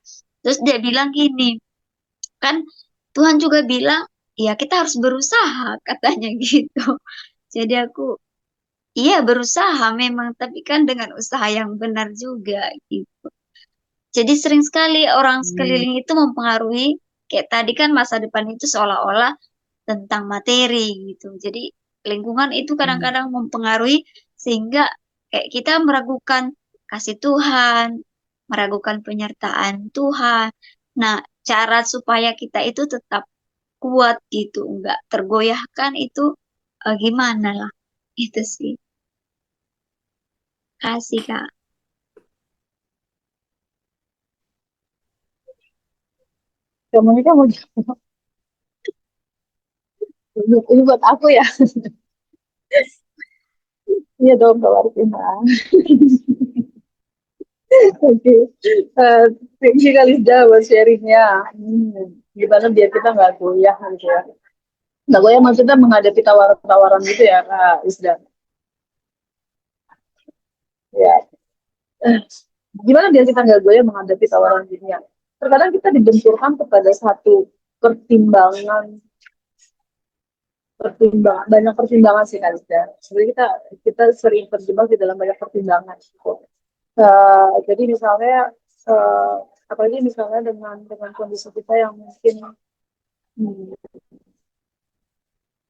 Terus dia bilang gini, kan Tuhan juga bilang, ya kita harus berusaha, katanya gitu. Jadi aku, iya berusaha memang, tapi kan dengan usaha yang benar juga gitu. Jadi sering sekali orang sekeliling itu mempengaruhi, kayak tadi kan masa depan itu seolah-olah tentang materi gitu. Jadi lingkungan itu kadang-kadang mempengaruhi sehingga kayak kita meragukan kasih Tuhan, meragukan penyertaan Tuhan. Nah, cara supaya kita itu tetap kuat gitu, enggak tergoyahkan itu gimana lah. Itu sih. Kasih Kak. Kamu ini kan mau jawab. Ini buat aku ya. Iya dong, Kak Martina. Oke. Eh, Thank you kali buat sharingnya. Gimana biar kita nggak goyah gitu ya. Nggak goyah maksudnya menghadapi tawaran-tawaran gitu ya, Kak Isda. Ya. Eh, Gimana biar kita nggak goyah menghadapi tawaran dunia? Terkadang kita dibenturkan kepada satu pertimbangan, banyak pertimbangan sih Kak Isda. Sebenarnya kita sering terjebak di dalam banyak pertimbangan. Jadi misalnya uh, apalagi misalnya dengan kondisi kita yang mungkin hmm,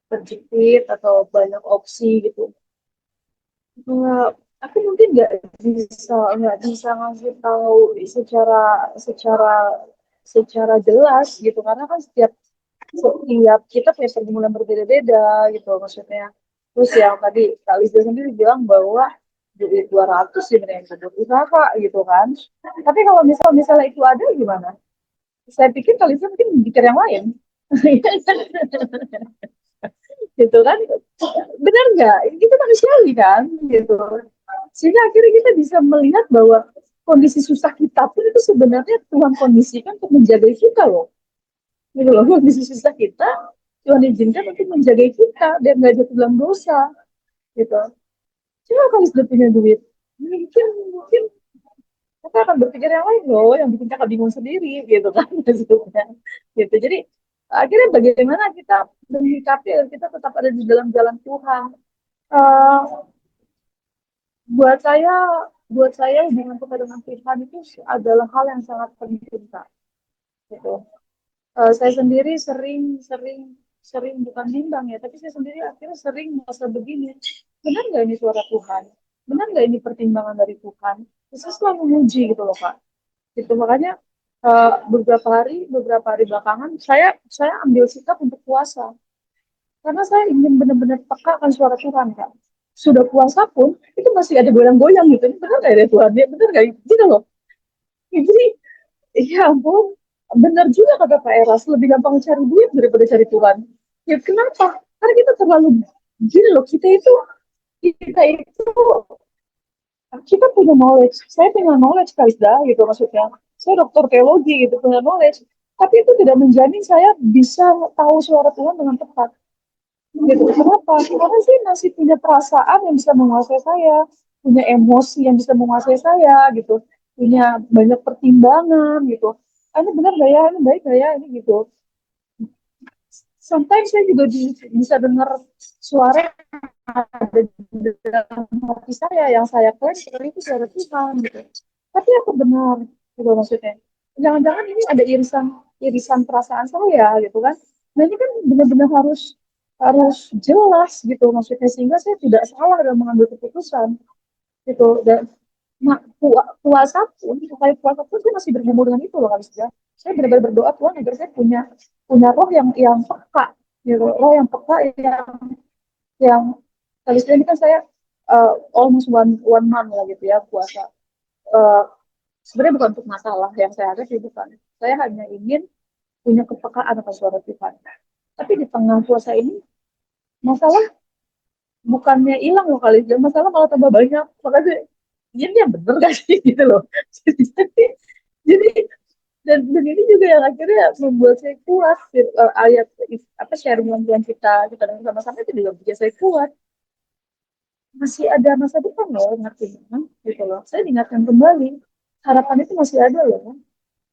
terjepit atau banyak opsi gitu. Uh, aku mungkin nggak bisa ngasih tahu secara secara secara jelas gitu karena kan setiap setiap kita punya pergumulan berbeda-beda gitu maksudnya. Terus yang tadi Kak Lisa sendiri bilang bahwa duit 200 sebenarnya bisa buat usaha gitu kan. Tapi kalau misalnya itu ada gimana? Saya pikir Kak Lisa mungkin mikir yang lain. Gitu kan. Benar nggak? Kita manusiawi kan gitu. Sehingga akhirnya kita bisa melihat bahwa kondisi susah kita pun itu sebenarnya Tuhan kondisikan untuk menjaga kita loh. Gitu loh, kondisi susah kita Tuhan izinkan untuk menjaga kita dan nggak jatuh dalam dosa gitu. Coba kalau sudah punya duit, mungkin kita akan berpikir yang lain loh, yang bikin kakak bingung sendiri gitu kan, maksudnya. Gitu. Jadi akhirnya bagaimana kita menyikapi dan kita tetap ada di dalam jalan Tuhan. Eh, buat saya, buat saya hubungan kita dengan Tuhan itu adalah hal yang sangat penting kak. Gitu. Saya sendiri sering bukan bimbang ya, tapi saya sendiri akhirnya sering merasa begini. Benar nggak ini suara Tuhan? Benar nggak ini pertimbangan dari Tuhan? Saya selalu menguji gitu loh Kak. Gitu makanya beberapa hari belakangan saya ambil sikap untuk puasa karena saya ingin benar-benar peka akan suara Tuhan Kak. Sudah puasa pun itu masih ada goyang-goyang gitu. Ini benar nggak ya Tuhan? Ya, benar nggak? Gitu loh. Jadi ya ampun, benar juga kata Pak Eras, lebih gampang cari duit daripada cari Tuhan. Ya kenapa? Karena kita terlalu gini loh, kita itu kita punya knowledge. Saya punya knowledge kali dah gitu maksudnya. Saya dokter teologi gitu punya knowledge. Tapi itu tidak menjamin saya bisa tahu suara Tuhan dengan tepat. Gitu. Kenapa? Karena saya masih punya perasaan yang bisa menguasai saya, punya emosi yang bisa menguasai saya gitu, punya banyak pertimbangan gitu. Ah, ini benar gak ya? Ini baik gak ya? Ini gitu. Sometimes saya juga bisa dengar suara yang ada di dalam hati saya yang saya klaim seperti itu suara Tuhan gitu. Tapi aku benar gitu maksudnya. Jangan-jangan ini ada irisan perasaan saya gitu kan. Nah ini kan benar-benar harus harus jelas gitu maksudnya sehingga saya tidak salah dalam mengambil keputusan gitu dan puasa pun supaya puasa pun saya masih bergumul dengan itu loh kali ya. Saya benar-benar berdoa Tuhan agar saya punya punya roh yang peka gitu roh yang peka yang kali ini kan saya almost one month lah gitu ya puasa. Uh, Sebenarnya bukan untuk masalah yang saya hadapi bukan. Saya hanya ingin punya kepekaan akan suara Tuhan. Tapi di tengah puasa ini masalah bukannya hilang loh kali ya, masalah malah tambah banyak. Makanya ini yang bener gak sih gitu loh. Jadi dan ini juga yang akhirnya membuat saya kuat ayat apa sharing yang kita dengan sama-sama itu juga bikin saya kuat masih ada masa depan loh ngerti kan gitu loh saya diingatkan kembali harapan itu masih ada loh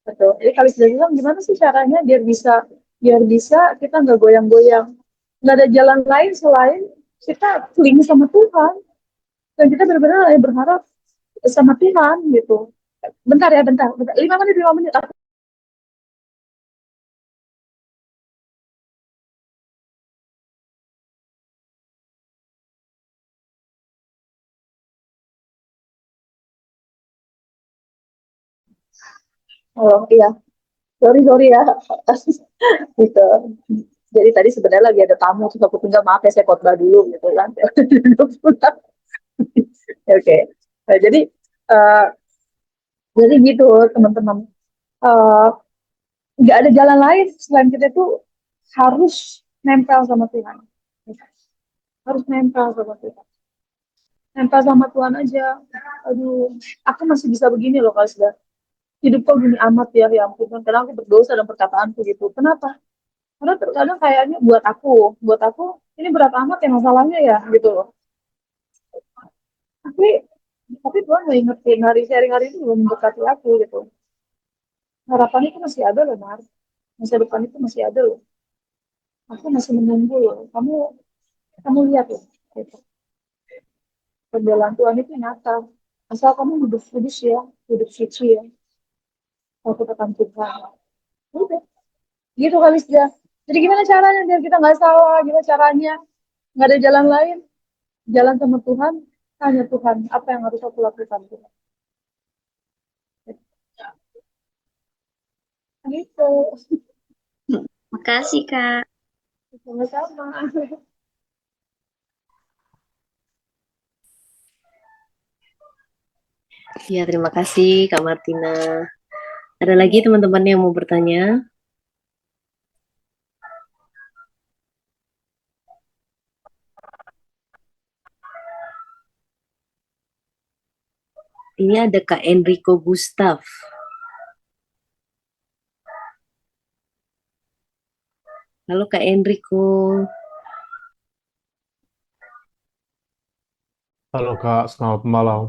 betul jadi kali sudah bilang gimana sih caranya biar bisa kita nggak goyang-goyang nggak ada jalan lain selain kita cling sama Tuhan dan kita benar-benar berharap sama Tuhan gitu bentar ya bentar 5 menit oh iya sorry ya gitu jadi tadi sebenarnya lagi ada tamu terus aku tinggal maaf ya saya khotbah dulu gitu kan oke nah, uh, jadi gitu teman-teman Eh, nggak ada jalan lain selain kita tuh harus nempel sama Tuhan harus nempel sama Tuhan aja aduh aku masih bisa begini loh kalau sudah hidup kok gini amat ya ampun kan kadang aku berdosa dan perkataanku gitu kenapa karena terkadang kayaknya buat aku ini berat amat ya masalahnya ya gitu loh tapi tapi Tuhan nggak ingetin hari sharing hari ini belum mendekati aku gitu harapan itu masih ada loh Mar masa depan itu masih ada loh aku masih menunggu loh kamu kamu lihat loh gitu. Pembelaan Tuhan itu nyata asal kamu hidup kudus ya hidup suci ya aku tekan Tuhan udah gitu kali sudah jadi gimana caranya biar kita nggak salah gimana caranya nggak ada jalan lain jalan sama Tuhan tanya Tuhan apa yang harus aku lakukan Tuhan gitu Makasih, Kak. sama-sama Ya, terima kasih Kak Martina. Ada lagi teman-teman yang mau bertanya? Ini ada Kak Enrico Gustaf. Halo Kak Enrico. Halo Kak, selamat malam.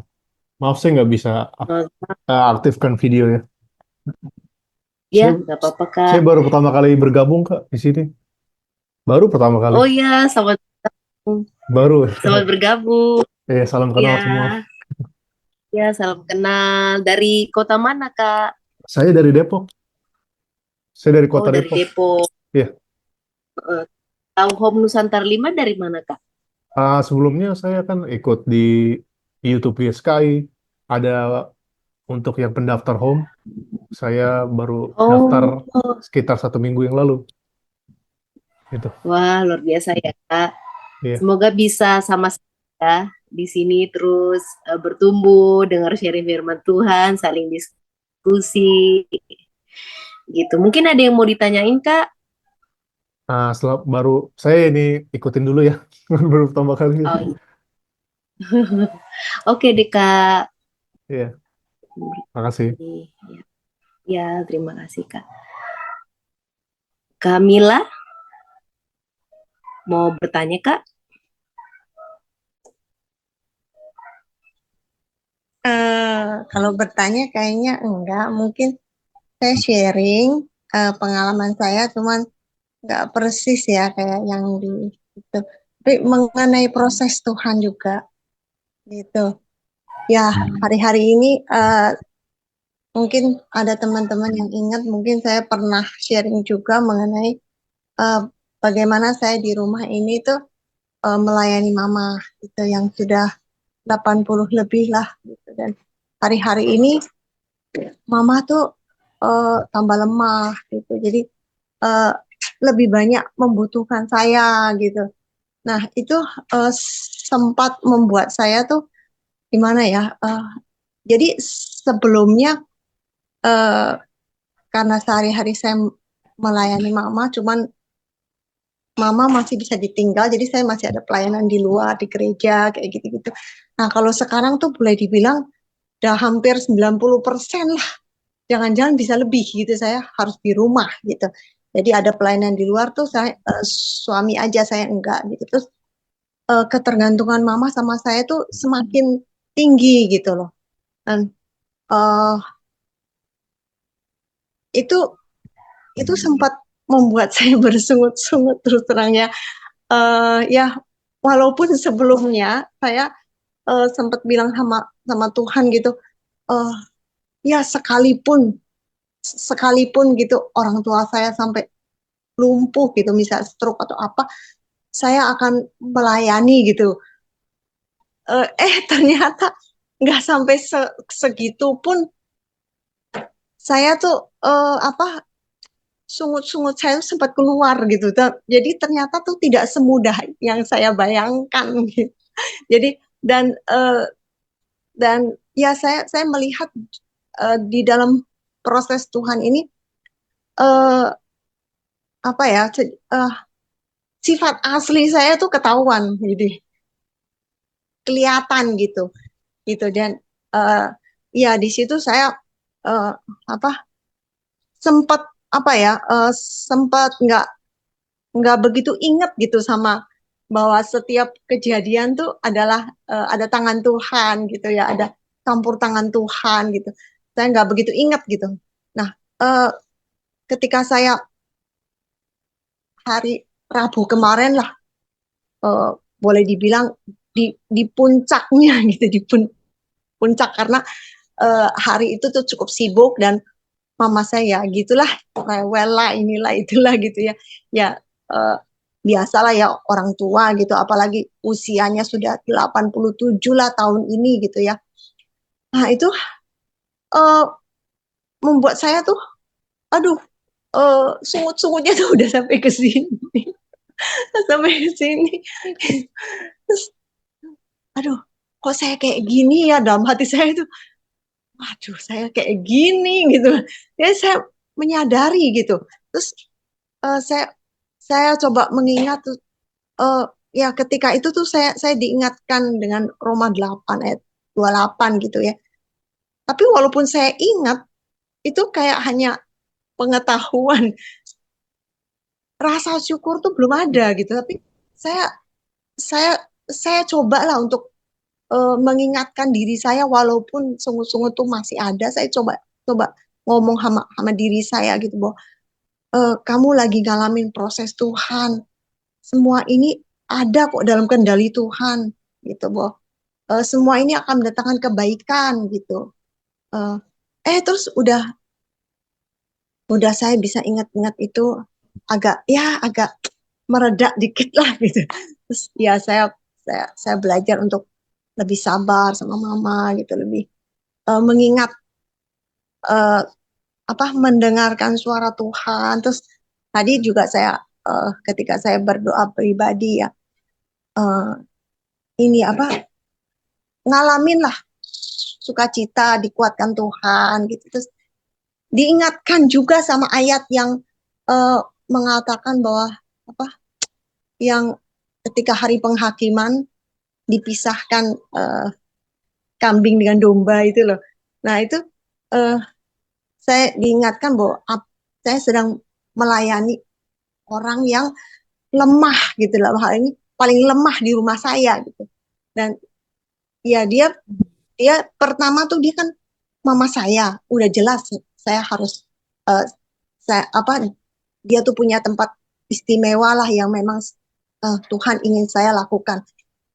Maaf saya nggak bisa Selamat- aktifkan video ya. Ya, Saya, nggak apa-apa Kak. saya baru pertama kali bergabung Kak di sini. Baru pertama kali. Oh ya, selamat Baru. selamat bergabung. Salam kenal semua. Ya, ya salam kenal. Dari kota mana Kak? Saya dari Depok. Saya dari Oh, kota dari Depok. Depok. Iya. Tahu Home Nusantara 5 dari mana Kak? Sebelumnya saya kan ikut di YouTube YSKI. Ada untuk yang pendaftar home. Saya baru daftar Oh, sekitar 1 minggu yang lalu. Gitu. wah luar biasa ya Kak. Iya. Semoga bisa sama saya di sini terus bertumbuh, dengar sharing firman Tuhan, saling diskusi gitu. Mungkin ada yang mau ditanyain Kak? Baru saya ini ikutin dulu ya. Baru pertama kali. Oh, iya. Oke deh Kak. Iya, makasih. Ya, ya, terima kasih Kak. Kamila mau bertanya Kak? Kalau bertanya kayaknya enggak, mungkin saya sharing pengalaman saya, cuman nggak persis ya kayak yang di itu. Tapi mengenai proses Tuhan juga gitu. Ya, hari-hari ini mungkin ada teman-teman yang ingat, mungkin saya pernah sharing juga mengenai eh, bagaimana saya di rumah ini tuh melayani mama gitu yang sudah 80 lebih lah gitu. Dan hari-hari ini mama tuh tambah lemah gitu. Jadi eh, lebih banyak membutuhkan saya gitu. Nah, itu sempat membuat saya tuh gimana ya? Jadi sebelumnya eh, karena sehari-hari saya melayani mama, cuman mama masih bisa ditinggal, jadi saya masih ada pelayanan di luar, di gereja, kayak gitu-gitu. Nah, kalau sekarang tuh boleh dibilang udah hampir 90% lah. Jangan-jangan bisa lebih gitu, saya harus di rumah gitu. Jadi ada pelayanan di luar tuh saya suami aja, saya enggak gitu. Terus ketergantungan mama sama saya tuh semakin tinggi gitu loh. Dan eh, itu sempat membuat saya bersungut-sungut terus terangnya. Ya walaupun sebelumnya saya sempat bilang sama Tuhan gitu, eh ya sekalipun gitu orang tua saya sampai lumpuh gitu, misal stroke atau apa, saya akan melayani gitu. Ternyata nggak sampai segitu pun saya tuh apa sungut-sungut saya sempat keluar gitu. Jadi ternyata tuh tidak semudah yang saya bayangkan gitu. Jadi dan ya saya melihat di dalam proses Tuhan ini eh, apa ya sifat asli saya tuh ketahuan jadi kelihatan gitu dan ya di situ saya eh, apa sempat apa ya sempat nggak begitu ingat gitu sama bahwa setiap kejadian tuh adalah ada tangan Tuhan gitu ya, ada campur tangan Tuhan gitu. Saya nggak begitu ingat gitu. Nah, ketika saya hari Rabu kemarin lah, eh, boleh dibilang di puncaknya gitu, di puncak karena hari itu tuh cukup sibuk dan mama saya ya gitulah, rewel lah inilah itulah gitu ya. Ya eh, biasalah ya orang tua gitu, apalagi usianya sudah 87 lah tahun ini gitu ya. Nah, itu eh, membuat saya tuh aduh sungut-sungutnya tuh udah sampai ke sini. Sampai ke sini. Terus, aduh, kok saya kayak gini ya dalam hati saya itu. waduh saya kayak gini gitu. Jadi saya menyadari gitu. Terus saya coba mengingat ya ketika itu tuh saya diingatkan dengan Roma 8 ayat 28 gitu ya. Tapi walaupun saya ingat itu kayak hanya pengetahuan, rasa syukur tuh belum ada gitu. Tapi saya saya saya cobalah untuk mengingatkan diri saya walaupun sungguh-sungguh tuh masih ada. Saya coba coba ngomong sama diri saya gitu bahwa kamu lagi ngalamin proses Tuhan. Semua ini ada kok dalam kendali Tuhan gitu bahwa semua ini akan mendatangkan kebaikan gitu. Eh, terus udah saya bisa ingat-ingat itu agak meredak dikit lah gitu. Terus ya saya belajar untuk lebih sabar sama mama gitu, lebih mengingat eh, mendengarkan suara Tuhan. Terus tadi juga saya ketika saya berdoa pribadi ya eh, ini ngalamin lah sukacita dikuatkan Tuhan gitu. Terus diingatkan juga sama ayat yang eh, mengatakan bahwa apa yang ketika hari penghakiman dipisahkan kambing dengan domba itu loh. Nah itu eh, saya diingatkan bahwa saya sedang melayani orang yang lemah gitu loh. Hal ini paling lemah di rumah saya gitu. Dan ya dia pertama tuh dia kan mama saya, udah jelas saya harus eh, saya dia tuh punya tempat istimewa lah yang memang Tuhan ingin saya lakukan.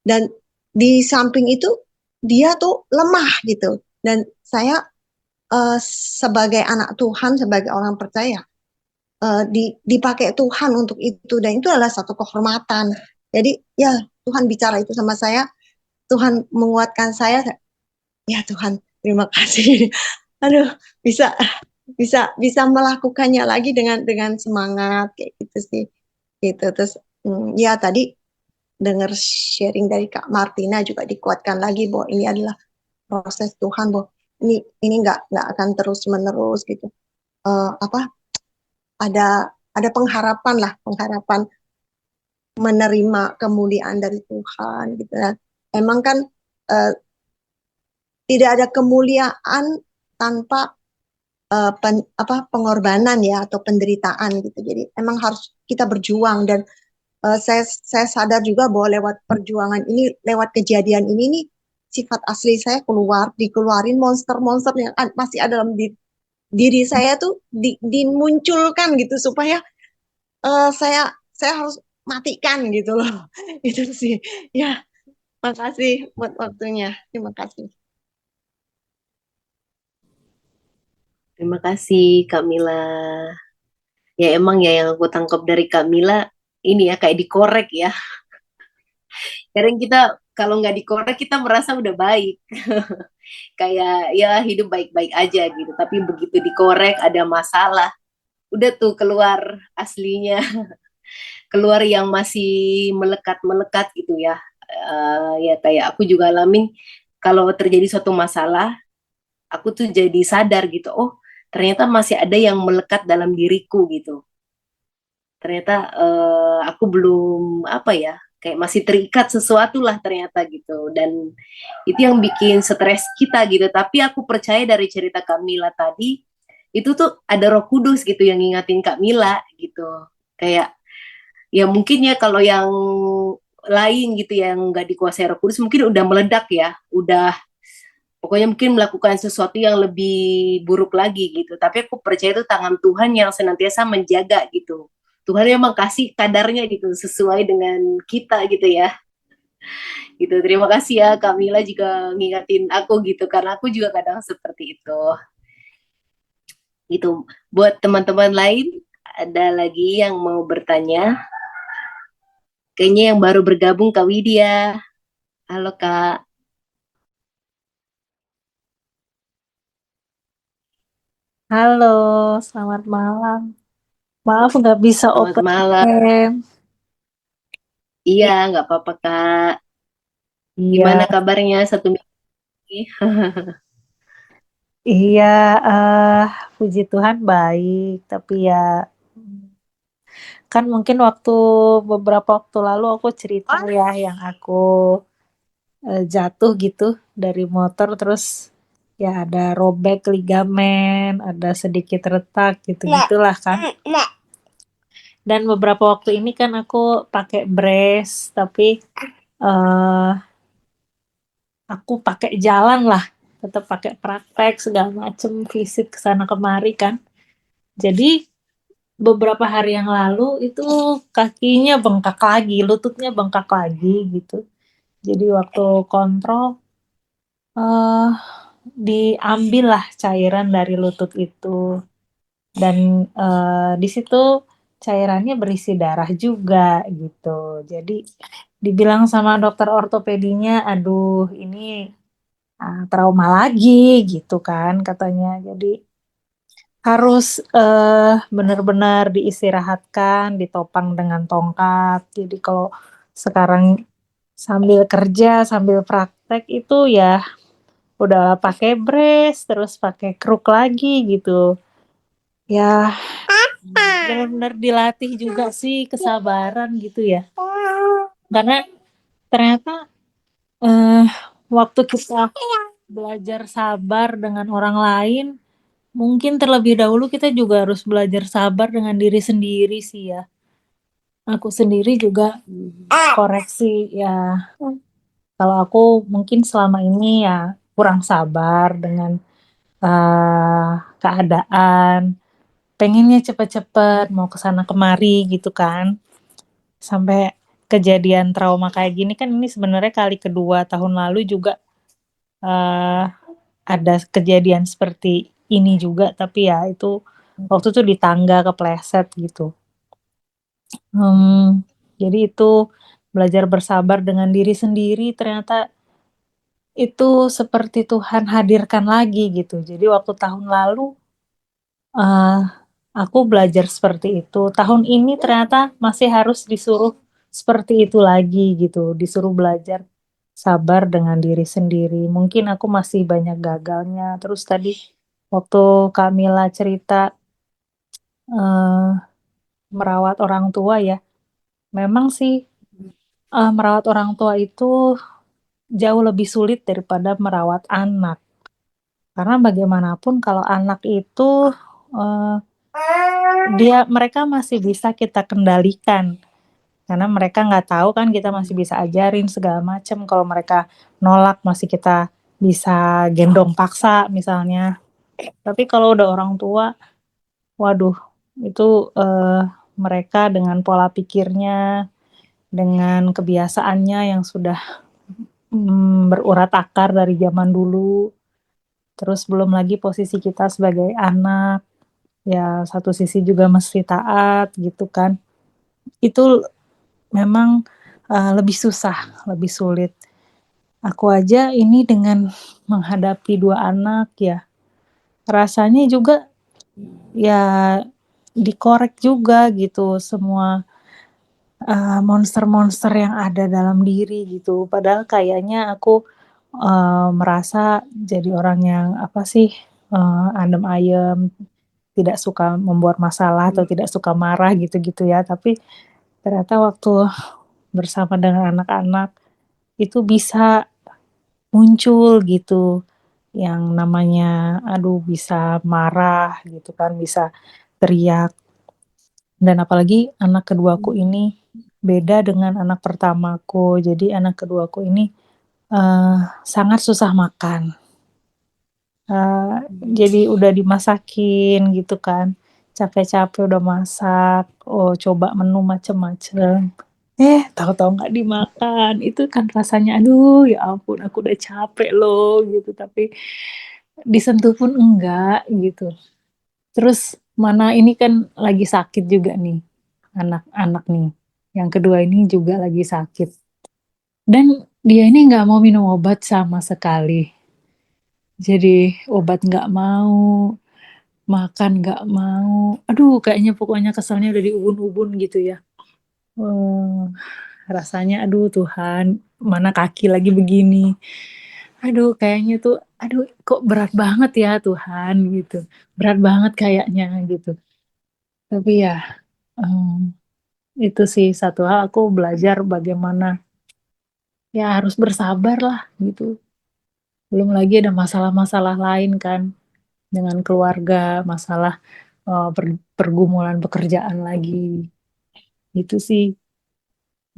Dan di samping itu dia tuh lemah gitu. Dan saya sebagai anak Tuhan, sebagai orang percaya, dipakai Tuhan untuk itu. Dan itu adalah satu kehormatan. Jadi ya Tuhan bicara itu sama saya, Tuhan menguatkan saya. Ya Tuhan, terima kasih. Aduh, bisa bisa melakukannya lagi dengan semangat kayak gitu sih. Gitu. Terus ya tadi dengar sharing dari Kak Martina juga dikuatkan lagi bahwa ini adalah proses Tuhan, bahwa ini nggak akan terus menerus gitu. Apa ada pengharapan lah, pengharapan menerima kemuliaan dari Tuhan gitu. Dan emang kan eh, tidak ada kemuliaan tanpa pengorbanan ya atau penderitaan gitu. Jadi emang harus kita berjuang. Dan saya sadar juga bahwa lewat perjuangan ini, lewat kejadian ini nih, sifat asli saya dikeluarin monster-monster yang masih ada dalam diri saya tuh dimunculkan gitu supaya saya harus matikan gitu loh. Itu sih. Ya, makasih buat waktunya. Terima kasih. Terima kasih Kak Mila. Ya emang ya yang aku tangkap dari Kak Mila ini ya kayak dikorek ya. Kadang kita kalau nggak dikorek kita merasa udah baik. Kayak ya hidup baik-baik aja gitu. Tapi begitu dikorek ada masalah, udah tuh keluar aslinya, keluar yang masih melekat-melekat gitu ya. Ya kayak aku juga alamin kalau terjadi suatu masalah, aku tuh jadi sadar gitu, oh ternyata masih ada yang melekat dalam diriku gitu. Ternyata aku belum apa ya, kayak masih terikat sesuatu lah ternyata gitu. Dan itu yang bikin stres kita gitu. Tapi aku percaya dari cerita Kak Mila tadi, itu tuh ada Roh Kudus gitu yang ngingatin Kak Mila gitu. Kayak ya mungkin ya kalau yang lain gitu yang nggak dikuasai Roh Kudus mungkin udah meledak ya, udah pokoknya mungkin melakukan sesuatu yang lebih buruk lagi gitu. Tapi aku percaya itu tangan Tuhan yang senantiasa menjaga gitu. Tuhan memang kasih kadarnya gitu sesuai dengan kita gitu ya. Gitu. Terima kasih ya Kamila juga ngingatin aku gitu karena aku juga kadang seperti itu. Gitu. Buat teman-teman lain ada lagi yang mau bertanya? Kayaknya yang baru bergabung Kak Widya. Halo Kak. Halo, selamat malam. Maaf nggak bisa Selamat open malam. cam. Iya, nggak apa-apa Kak. Iya, Gimana kabarnya satu minggu ini? Iya, puji Tuhan baik, tapi ya kan mungkin beberapa waktu lalu aku cerita ya yang aku jatuh gitu dari motor terus ya ada robek ligamen, ada sedikit retak gitu-gitulah kan. Dan beberapa waktu ini kan aku pakai brace, tapi eh aku pakai jalan lah, tetap pakai praktek segala macem, visit ke sana kemari kan. Jadi beberapa hari yang lalu itu kakinya bengkak lagi, lututnya bengkak lagi gitu. Jadi waktu kontrol eh diambil lah cairan dari lutut itu dan di situ cairannya berisi darah juga gitu. Jadi dibilang sama dokter ortopedinya, aduh ini trauma lagi gitu kan katanya. Jadi harus benar-benar diistirahatkan, ditopang dengan tongkat. Jadi kalau sekarang sambil kerja, sambil praktek itu ya udah pakai brace, terus pakai kruk lagi gitu. Ya benar-benar dilatih juga sih kesabaran gitu ya. Karena ternyata eh, waktu kita belajar sabar dengan orang lain, mungkin terlebih dahulu kita juga harus belajar sabar dengan diri sendiri sih ya. Aku sendiri juga koreksi ya. Kalau aku mungkin selama ini ya kurang sabar dengan keadaan. Pengennya cepet-cepet mau kesana kemari gitu kan. Sampai kejadian trauma kayak gini kan ini sebenarnya kali kedua. Tahun lalu juga eh ada kejadian seperti ini juga, tapi ya itu waktu itu di tangga kepleset gitu. Jadi itu belajar bersabar dengan diri sendiri ternyata itu seperti Tuhan hadirkan lagi gitu. Jadi waktu tahun lalu eh aku belajar seperti itu. Tahun ini ternyata masih harus disuruh seperti itu lagi gitu, disuruh belajar sabar dengan diri sendiri. Mungkin aku masih banyak gagalnya. Terus tadi waktu Kamila cerita eh, merawat orang tua ya, memang sih merawat orang tua itu jauh lebih sulit daripada merawat anak. Karena bagaimanapun kalau anak itu eh, mereka masih bisa kita kendalikan. Karena mereka nggak tahu kan kita masih bisa ajarin segala macam. Kalau mereka nolak masih kita bisa gendong paksa misalnya. Tapi kalau udah orang tua, waduh itu mereka dengan pola pikirnya, dengan kebiasaannya yang sudah berurat akar dari zaman dulu. Terus belum lagi posisi kita sebagai anak, ya satu sisi juga mesti taat gitu kan. Itu memang lebih susah, lebih sulit. Aku aja ini dengan menghadapi 2 anak ya, rasanya juga ya dikorek juga gitu semua monster-monster yang ada dalam diri gitu. Padahal kayaknya aku merasa jadi orang yang apa sih, adem ayem, tidak suka membuat masalah atau tidak suka marah gitu-gitu ya. Tapi ternyata waktu bersama dengan anak-anak itu bisa muncul gitu yang namanya aduh bisa marah gitu kan, bisa teriak. Dan apalagi anak keduaku ini beda dengan anak pertamaku. Jadi anak keduaku ini sangat susah makan. Jadi udah dimasakin gitu kan, capek-capek udah masak, coba menu macem-macem, tahu-tahu nggak dimakan. Itu kan rasanya aduh ya ampun aku udah capek loh gitu, tapi disentuh pun enggak gitu. Terus mana ini kan lagi sakit juga nih, anak-anak nih. Yang kedua ini juga lagi sakit. Dan dia ini nggak mau minum obat sama sekali. Jadi obat nggak mau, makan nggak mau. Aduh, kayaknya pokoknya keselnya udah di ubun-ubun gitu ya. Rasanya aduh Tuhan, mana kaki lagi begini. Aduh, kayaknya tuh aduh kok berat banget ya Tuhan gitu. Berat banget kayaknya gitu. Tapi ya itu sih satu hal aku belajar bagaimana ya harus bersabar lah gitu. Belum lagi ada masalah-masalah lain kan dengan keluarga, masalah pergumulan pekerjaan lagi. Itu sih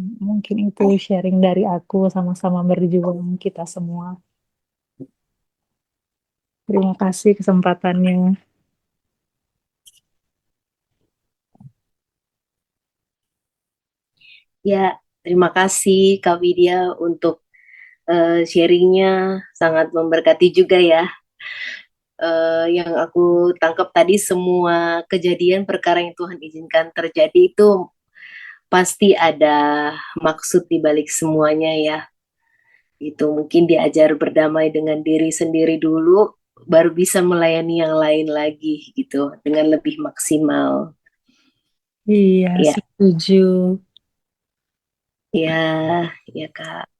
mungkin itu sharing dari aku sama-sama berjuang kita semua. Terima kasih kesempatannya. Ya, terima kasih Kak Widya untuk sharingnya, sangat memberkati juga ya. Yang aku tangkap tadi semua kejadian perkara yang Tuhan izinkan terjadi itu pasti ada maksud di balik semuanya ya. Itu mungkin diajar berdamai dengan diri sendiri dulu, baru bisa melayani yang lain lagi gitu dengan lebih maksimal. Iya, Ya, setuju. ya, ya Kak.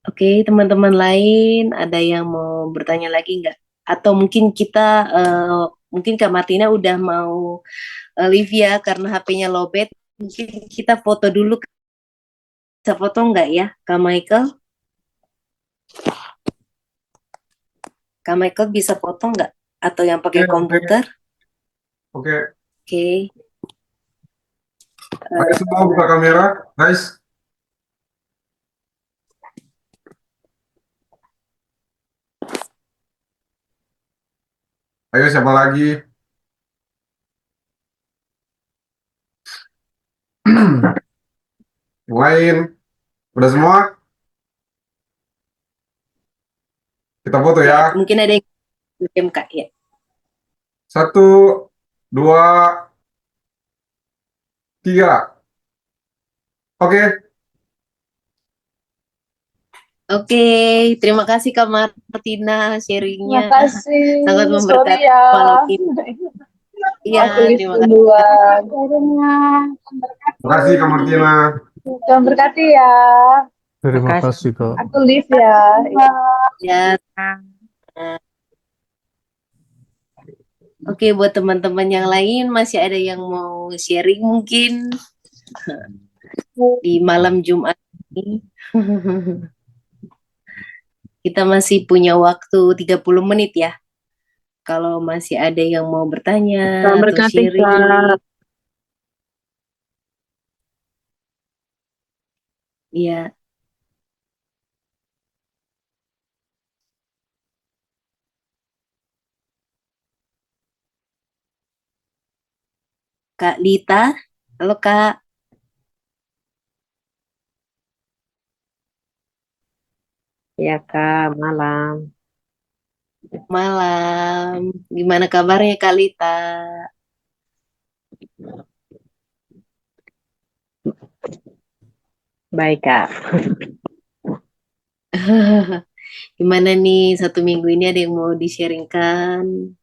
Oke, teman-teman lain ada yang mau bertanya lagi nggak? Atau mungkin mungkin Kak Martina udah mau live ya karena HP-nya lowbat. Mungkin kita foto dulu. Bisa foto nggak ya, Kak Michael? Kak Michael bisa foto nggak? Atau yang pakai komputer? Oke. Oke. Ayo semua buka kamera, guys. Ayo siapa lagi? Yang lain? Udah semua? Kita foto ya. Mungkin ada yang Kak ya. 1, 2, 3. Oke. Oke, terima kasih Kak Martina Terima sharingnya. kasih. Sangat Sorry memberkati ya. malam ini. Iya, Aku live terima kasih. duluan. Terima kasih Kak Martina. Tuhan berkati ya. Terima kasih Kak. Aku live ya. Ya. Oke, buat teman-teman yang lain masih ada yang mau sharing mungkin di malam Jumat ini. Kita masih punya waktu 30 menit ya. Kalau masih ada yang mau bertanya Selamat atau berkati, sharing. Kak. Iya. Kak Lita, halo Kak. Ya Kak, malam. Malam. Gimana kabarnya Kak Lita? Baik Kak. Gimana nih 1 minggu ini ada yang mau di-sharingkan?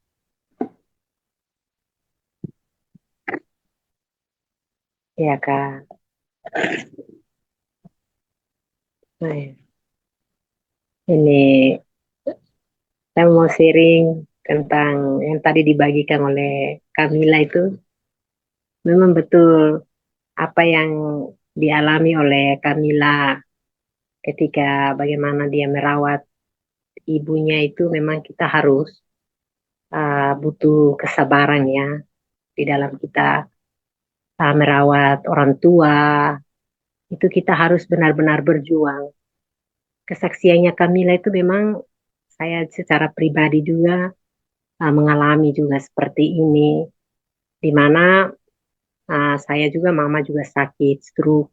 Ya Kak. Nah, ini saya mau sharing tentang yang tadi dibagikan oleh Kamila itu. Memang betul apa yang dialami oleh Kamila ketika bagaimana dia merawat ibunya itu memang kita harus butuh kesabaran ya di dalam kita merawat orang tua. Itu kita harus benar-benar berjuang. Kesaksiannya Kamila itu memang saya secara pribadi juga mengalami juga seperti ini, di mana saya juga mama juga sakit stroke,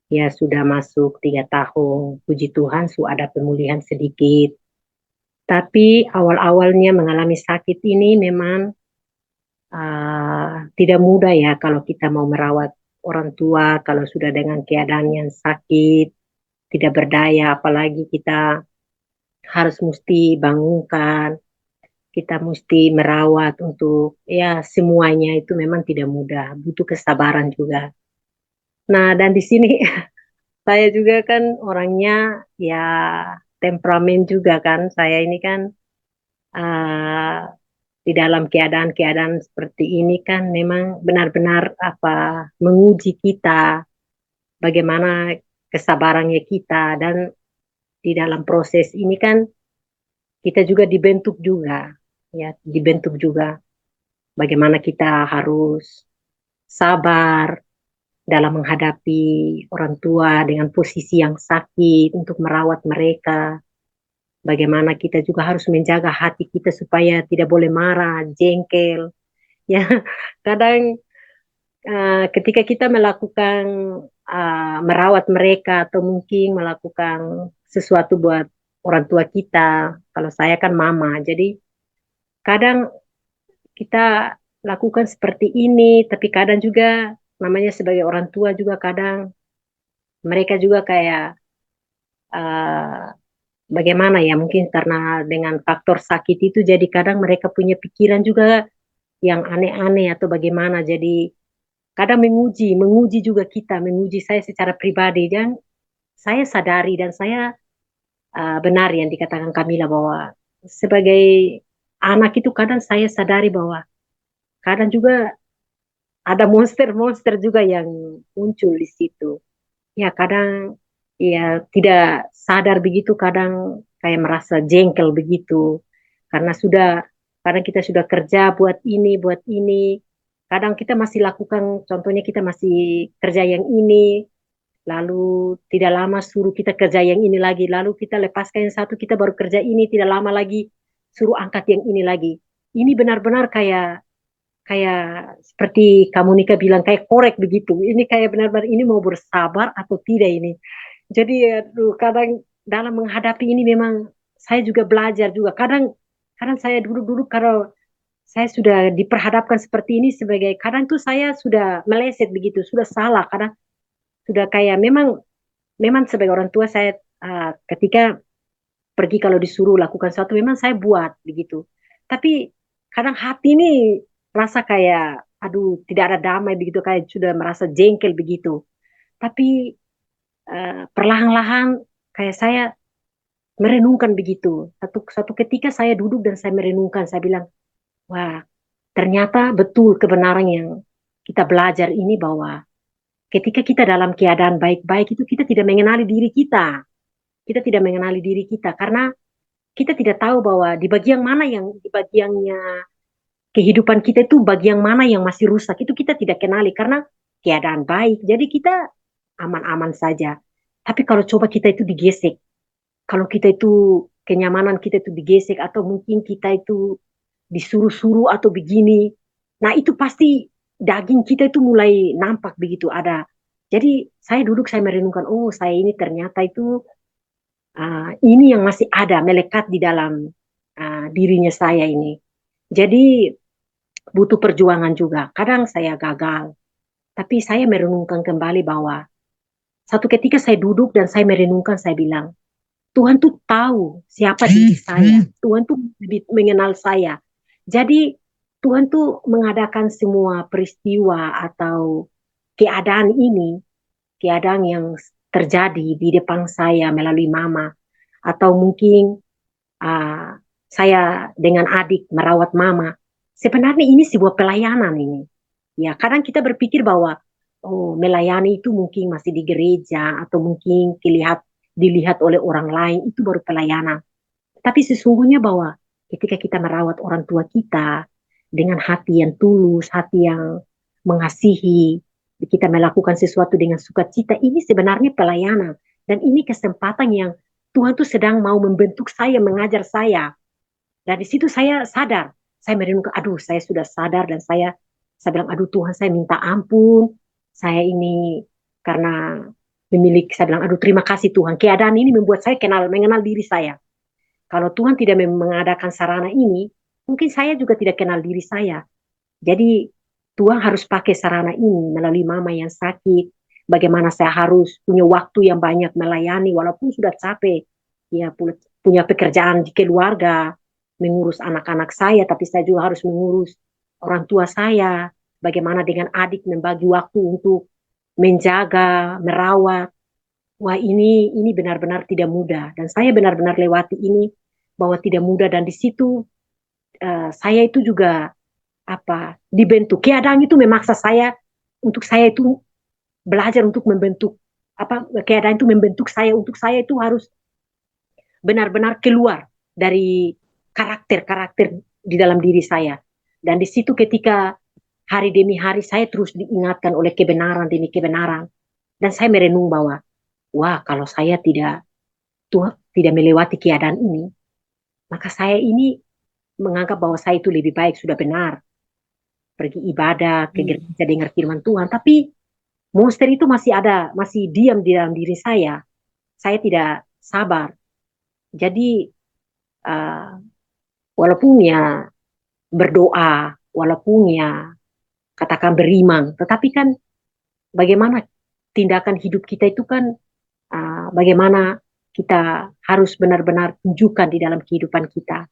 ya sudah masuk 3 tahun, puji Tuhan sudah ada pemulihan sedikit. Tapi awal-awalnya mengalami sakit ini memang tidak mudah ya kalau kita mau merawat orang tua, kalau sudah dengan keadaan yang sakit, tidak berdaya, apalagi kita harus mesti bangunkan, kita mesti merawat untuk ya semuanya itu memang tidak mudah, butuh kesabaran juga. Nah, dan di sini saya juga kan orangnya ya temperamen juga kan. Saya ini kan eh, di dalam keadaan-keadaan seperti ini kan memang benar-benar menguji kita bagaimana kesabarannya kita, dan di dalam proses ini kan kita juga dibentuk juga, ya, dibentuk juga bagaimana kita harus sabar dalam menghadapi orang tua dengan posisi yang sakit untuk merawat mereka. Bagaimana kita juga harus menjaga hati kita supaya tidak boleh marah, jengkel. Ya, kadang ketika kita melakukan merawat mereka atau mungkin melakukan sesuatu buat orang tua kita, kalau saya kan mama, jadi kadang kita lakukan seperti ini, tapi kadang juga namanya sebagai orang tua juga kadang mereka juga kayak eh, bagaimana ya, mungkin karena dengan faktor sakit itu jadi kadang mereka punya pikiran juga yang aneh-aneh atau bagaimana, jadi kadang menguji juga kita, menguji saya secara pribadi, dan saya sadari dan saya benar yang dikatakan Kamila bahwa sebagai anak itu kadang saya sadari bahwa kadang juga ada monster-monster juga yang muncul di situ. Ya kadang ya tidak sadar begitu, kadang kayak merasa jengkel begitu karena kadang kita sudah kerja buat ini, kadang kita masih lakukan, contohnya kita masih kerja yang ini, lalu tidak lama suruh kita kerja yang ini lagi, lalu kita lepaskan yang satu, kita baru kerja ini, tidak lama lagi suruh angkat yang ini lagi. Ini benar-benar kayak kayak seperti kamu Nika bilang, kayak korek begitu. Ini kayak benar-benar ini mau bersabar atau tidak ini. Jadi aduh, kadang dalam menghadapi ini memang saya juga belajar juga. Kadang kadang saya dulu kalau saya sudah diperhadapkan seperti ini, sebagai kadang tuh saya sudah meleset begitu, sudah salah, kadang sudah kayak memang memang sebagai orang tua saya ketika pergi kalau disuruh lakukan sesuatu memang saya buat begitu. Tapi kadang hati ini rasa kayak aduh tidak ada damai begitu, kayak sudah merasa jengkel begitu. Tapi perlahan-lahan kayak saya merenungkan begitu. Satu ketika saya duduk dan saya merenungkan, saya bilang, wah, ternyata betul kebenaran yang kita belajar ini, bahwa ketika kita dalam keadaan baik-baik itu kita tidak mengenali diri kita. Kita tidak mengenali diri kita karena kita tidak tahu bahwa di bagiannya kehidupan kita itu bagian mana yang masih rusak, itu kita tidak kenali karena keadaan baik. Jadi kita aman-aman saja. Tapi kalau coba kita itu digesek, kalau kita itu kenyamanan kita itu digesek, atau mungkin kita itu disuruh-suruh atau begini, nah itu pasti daging kita itu mulai nampak begitu ada. Jadi saya duduk, saya merenungkan, oh saya ini ternyata itu ini yang masih ada melekat di dalam dirinya saya ini. Jadi butuh perjuangan juga. Kadang saya gagal, tapi saya merenungkan kembali bahwa satu ketika saya duduk dan saya merenungkan, saya bilang, Tuhan tuh tahu siapa diri saya. Tuhan tuh lebih mengenal saya. Jadi Tuhan tuh mengadakan semua peristiwa atau keadaan ini, keadaan yang terjadi di depan saya melalui mama, atau mungkin saya dengan adik merawat mama. Sebenarnya ini sebuah pelayanan ini. Ya, kadang kita berpikir bahwa oh, melayani itu mungkin masih di gereja atau mungkin dilihat oleh orang lain, itu baru pelayanan. Tapi sesungguhnya bahwa ketika kita merawat orang tua kita dengan hati yang tulus, hati yang mengasihi, kita melakukan sesuatu dengan sukacita, ini sebenarnya pelayanan. Dan ini kesempatan yang Tuhan tuh sedang mau membentuk saya, mengajar saya. Dan di situ saya sadar, saya merenungkan, aduh saya sudah sadar, dan saya bilang, aduh Tuhan, saya minta ampun, saya ini karena saya bilang, aduh terima kasih Tuhan, keadaan ini membuat saya mengenal diri saya. Kalau Tuhan tidak mengadakan sarana ini, mungkin saya juga tidak kenal diri saya. Jadi Tuhan harus pakai sarana ini melalui mama yang sakit. Bagaimana saya harus punya waktu yang banyak melayani walaupun sudah capek. Ya, punya pekerjaan di keluarga, mengurus anak-anak saya, tapi saya juga harus mengurus orang tua saya. Bagaimana dengan adik membagi waktu untuk menjaga, merawat. wah ini benar-benar tidak mudah, dan saya benar-benar lewati ini bahwa tidak mudah, dan di situ saya itu juga dibentuk. Keadaan itu memaksa saya untuk saya itu belajar untuk membentuk keadaan itu membentuk saya untuk saya itu harus benar-benar keluar dari karakter-karakter di dalam diri saya. Dan di situ ketika hari demi hari saya terus diingatkan oleh kebenaran demi kebenaran, dan saya merenung bahwa wah, kalau saya tidak melewati keadaan ini, maka saya ini menganggap bahwa saya itu lebih baik, sudah benar pergi ibadah ke gereja dengar firman Tuhan, tapi monster itu masih ada, masih diam di dalam diri saya. Saya tidak sabar. Jadi walaupun ya berdoa, walaupun ya katakan beriman, tetapi kan bagaimana tindakan hidup kita itu kan bagaimana kita harus benar-benar tunjukkan di dalam kehidupan kita,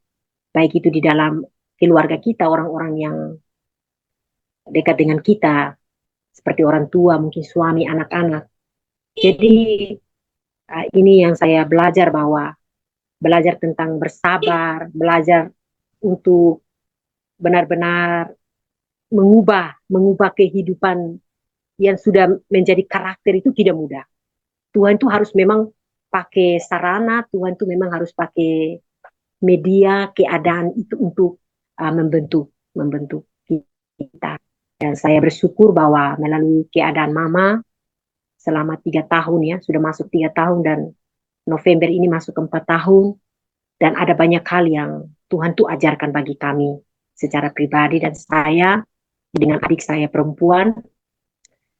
baik itu di dalam keluarga kita, orang-orang yang dekat dengan kita, seperti orang tua, mungkin suami, anak-anak. Jadi ini yang saya belajar, bahwa belajar tentang bersabar, belajar untuk benar-benar mengubah kehidupan yang sudah menjadi karakter itu tidak mudah. Tuhan itu harus memang pakai sarana, Tuhan itu memang harus pakai media, keadaan itu untuk membentuk kita. Dan saya bersyukur bahwa melalui keadaan Mama selama 3 tahun ya, sudah masuk 3 tahun, dan November ini masuk ke 4 tahun, dan ada banyak hal yang Tuhan tuh ajarkan bagi kami secara pribadi, dan saya dengan adik saya perempuan,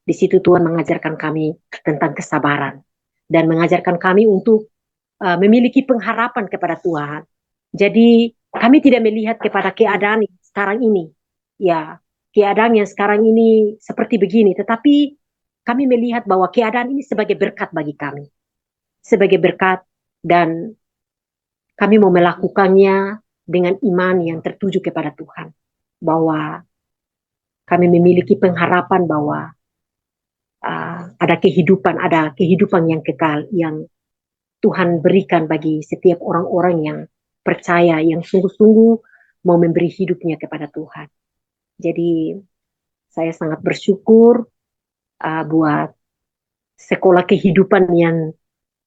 di situ Tuhan mengajarkan kami tentang kesabaran, dan mengajarkan kami untuk memiliki pengharapan kepada Tuhan. Jadi kami tidak melihat kepada keadaan sekarang ini, ya keadaan yang sekarang ini seperti begini, tetapi kami melihat bahwa keadaan ini sebagai berkat bagi kami, sebagai berkat, dan kami mau melakukannya dengan iman yang tertuju kepada Tuhan, bahwa kami memiliki pengharapan bahwa ada kehidupan yang kekal yang Tuhan berikan bagi setiap orang-orang yang percaya, yang sungguh-sungguh mau memberi hidupnya kepada Tuhan. Jadi saya sangat bersyukur buat sekolah kehidupan yang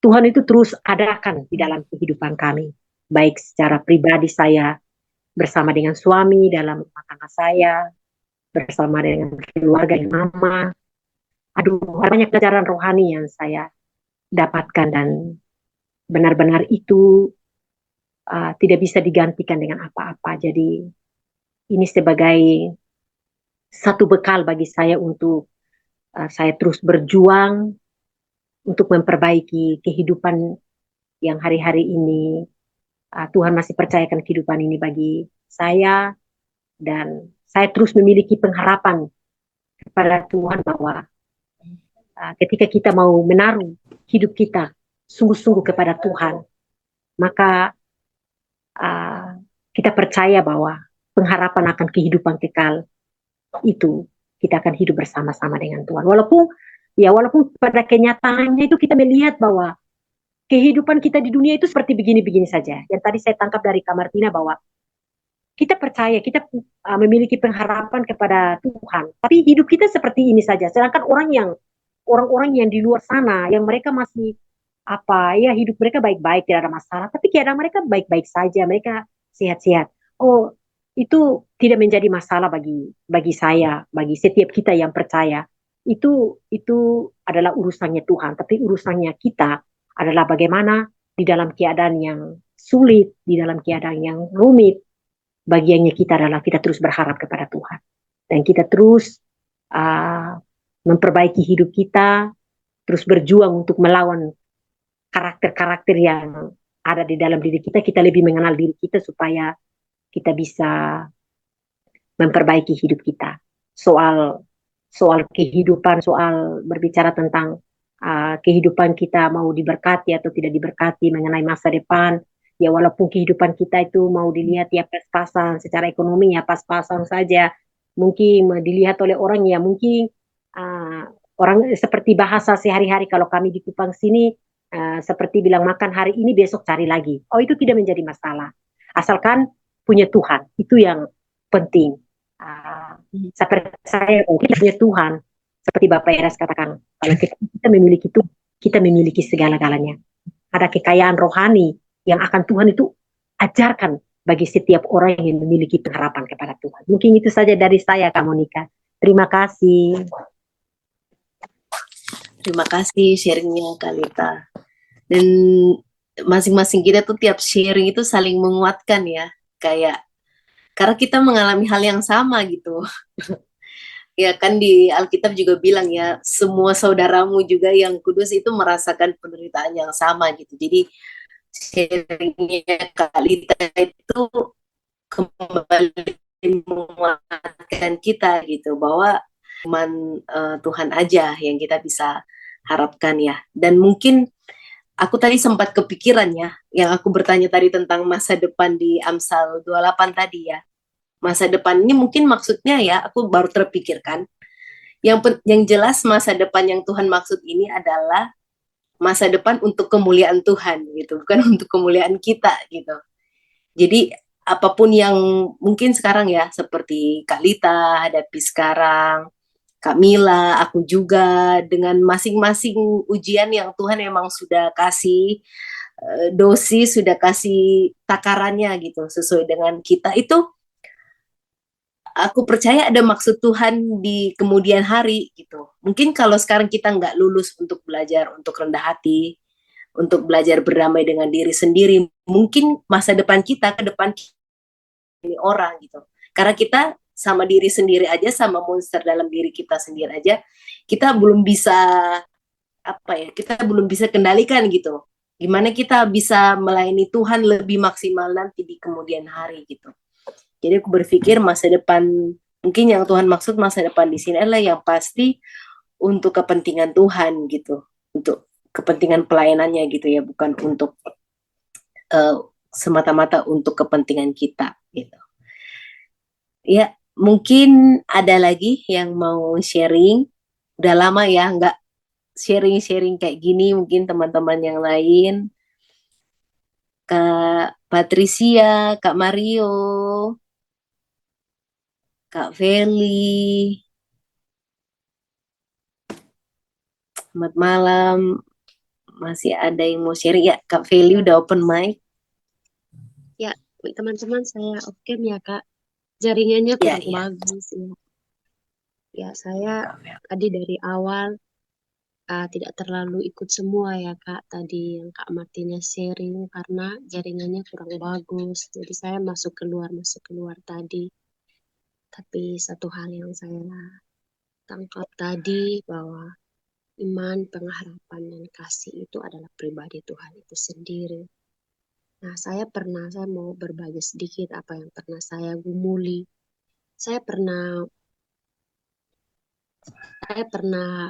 Tuhan itu terus adakan di dalam kehidupan kami, baik secara pribadi saya bersama dengan suami, dalam rumah tangga saya, bersama dengan keluarga yang Mama. Banyak pelajaran rohani yang saya dapatkan, dan benar-benar itu tidak bisa digantikan dengan apa-apa. Jadi ini sebagai satu bekal bagi saya untuk saya terus berjuang untuk memperbaiki kehidupan yang hari-hari ini Tuhan masih percayakan kehidupan ini bagi saya, dan saya terus memiliki pengharapan kepada Tuhan bahwa ketika kita mau menaruh hidup kita sungguh-sungguh kepada Tuhan, maka kita percaya bahwa pengharapan akan kehidupan kekal itu kita akan hidup bersama-sama dengan Tuhan. Walaupun pada kenyataannya itu kita melihat bahwa kehidupan kita di dunia itu seperti begini-begini saja. Yang tadi saya tangkap dari Kak Martina, bahwa kita percaya, kita memiliki pengharapan kepada Tuhan, tapi hidup kita seperti ini saja. Sedangkan orang-orang yang di luar sana, yang mereka masih hidup mereka baik-baik, tidak ada masalah, tapi keadaan mereka baik-baik saja, mereka sehat-sehat. Oh, itu tidak menjadi masalah bagi saya, bagi setiap kita yang percaya. Itu adalah urusannya Tuhan, tapi urusannya kita adalah bagaimana di dalam keadaan yang sulit, di dalam keadaan yang rumit, bagiannya kita adalah kita terus berharap kepada Tuhan, dan kita terus memperbaiki hidup kita, terus berjuang untuk melawan karakter-karakter yang ada di dalam diri kita. Kita lebih mengenal diri kita supaya kita bisa memperbaiki hidup kita. Soal kehidupan, soal berbicara tentang kehidupan kita mau diberkati atau tidak diberkati, mengenai masa depan, ya walaupun kehidupan kita itu mau dilihat ya pas-pasan, secara ekonomi ya pas-pasan saja, mungkin dilihat oleh orang ya mungkin Orang seperti bahasa sehari-hari kalau kami di Kupang sini seperti bilang makan hari ini besok cari lagi. Oh itu tidak menjadi masalah. Asalkan punya Tuhan itu yang penting. Seperti saya kita punya Tuhan seperti Bapak Eras katakan kalau kita memiliki Tuhan kita memiliki segala-galanya. Ada kekayaan rohani yang akan Tuhan itu ajarkan bagi setiap orang yang memiliki pengharapan kepada Tuhan. Mungkin itu saja dari saya Kak Monica. Terima kasih. Terima kasih sharingnya Kak Lita. Dan masing-masing kita tuh tiap sharing itu saling menguatkan ya. Kayak karena kita mengalami hal yang sama gitu. Ya kan di Alkitab juga bilang ya, semua saudaramu juga yang kudus itu merasakan penderitaan yang sama gitu. Jadi sharingnya Kak Lita itu kembali menguatkan kita gitu bahwa cuman Tuhan aja yang kita bisa harapkan ya. Dan mungkin aku tadi sempat kepikiran ya, yang aku bertanya tadi tentang masa depan di Amsal 28 tadi ya. Masa depan ini mungkin maksudnya ya, aku baru terpikirkan. Yang jelas masa depan yang Tuhan maksud ini adalah masa depan untuk kemuliaan Tuhan gitu, bukan untuk kemuliaan kita gitu. Jadi apapun yang mungkin sekarang ya, seperti Kak Lita hadapi sekarang, Kak Mila, aku juga dengan masing-masing ujian yang Tuhan emang sudah kasih dosis, sudah kasih takarannya gitu sesuai dengan kita itu. Aku percaya ada maksud Tuhan di kemudian hari gitu. Mungkin kalau sekarang kita nggak lulus untuk belajar untuk rendah hati, untuk belajar berdamai dengan diri sendiri, mungkin masa depan kita ke depan ini orang gitu. Karena kita sama diri sendiri aja, sama monster dalam diri kita sendiri aja, kita belum bisa kita belum bisa kendalikan gitu. Gimana kita bisa melayani Tuhan lebih maksimal nanti di kemudian hari gitu. Jadi aku berpikir masa depan mungkin yang Tuhan maksud masa depan di sini adalah yang pasti untuk kepentingan Tuhan gitu, untuk kepentingan pelayanannya gitu ya, bukan untuk semata-mata untuk kepentingan kita gitu. Ya, mungkin ada lagi yang mau sharing. Udah lama ya nggak sharing-sharing kayak gini, mungkin teman-teman yang lain. Kak Patricia, Kak Mario, Kak Feli. Selamat malam. Masih ada yang mau sharing ya? Kak Feli udah open mic. Ya, teman-teman saya oke ya Kak. Jaringannya kurang bagus ya. Ya, saya tadi dari awal tidak terlalu ikut semua ya Kak. Tadi yang Kak Martina sharing karena jaringannya kurang bagus. Jadi saya masuk keluar tadi. Tapi satu hal yang saya tangkap tadi bahwa iman, pengharapan, dan kasih itu adalah pribadi Tuhan itu sendiri. Nah, saya mau berbagi sedikit apa yang pernah saya gumuli. Saya pernah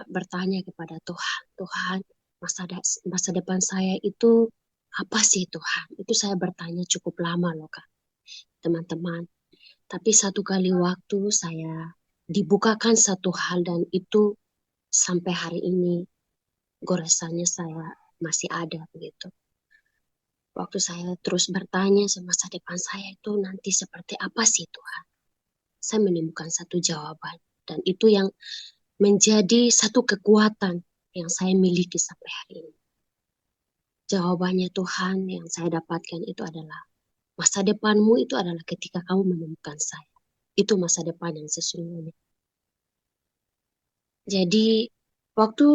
bertanya kepada Tuhan, Tuhan, masa depan saya itu apa sih Tuhan? Itu saya bertanya cukup lama loh Kak, teman-teman. Tapi satu kali waktu saya dibukakan satu hal dan itu sampai hari ini goresannya saya masih ada begitu. Waktu saya terus bertanya masa depan saya itu nanti seperti apa sih Tuhan? Saya menemukan satu jawaban dan itu yang menjadi satu kekuatan yang saya miliki sampai hari ini. Jawabannya Tuhan yang saya dapatkan itu adalah masa depanmu itu adalah ketika kamu menemukan saya. Itu masa depan yang sesungguhnya. Jadi waktu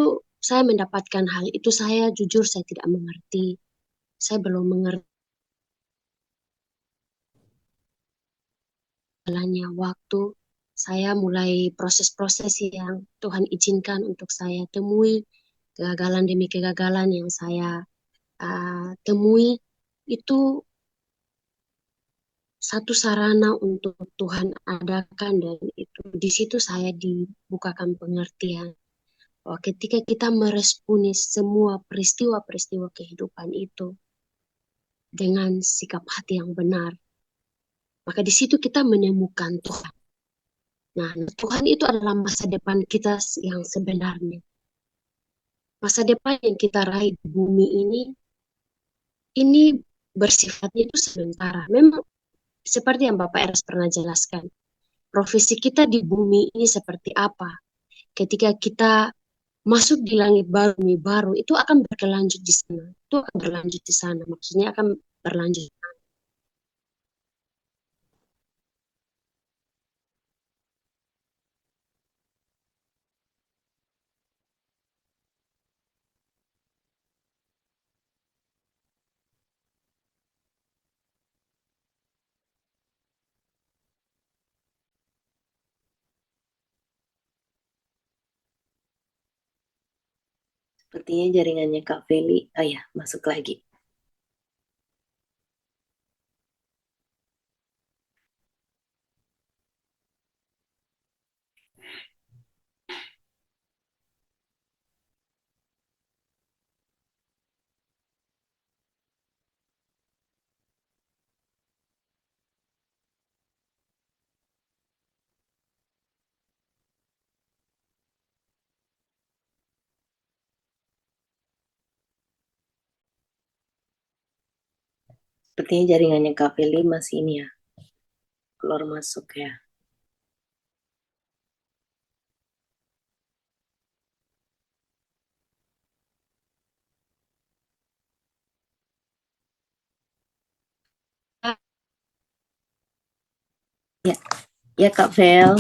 saya mendapatkan hal itu saya jujur saya tidak mengerti. Saya belum mengerti jalannya waktu. Saya mulai proses-proses yang Tuhan izinkan untuk saya temui. Kegagalan demi kegagalan yang saya temui itu satu sarana untuk Tuhan adakan dan itu di situ saya dibukakan pengertian bahwa ketika kita meresponi semua peristiwa-peristiwa kehidupan itu dengan sikap hati yang benar, maka di situ kita menemukan Tuhan. Nah, Tuhan itu adalah masa depan kita yang sebenarnya. Masa depan yang kita raih di bumi ini bersifatnya itu sementara. Memang seperti yang Bapak Eras pernah jelaskan, profesi kita di bumi ini seperti apa. Ketika kita masuk di langit baru, bumi baru, itu akan berlanjut di sana. Itu akan berlanjut di sana. Maksudnya akan berlanjut. Sepertinya jaringannya Kak Feli, ya masuk lagi. Sepertinya jaringannya Kak Feli masih ini ya, keluar masuk ya. Ya, ya Kak Fel.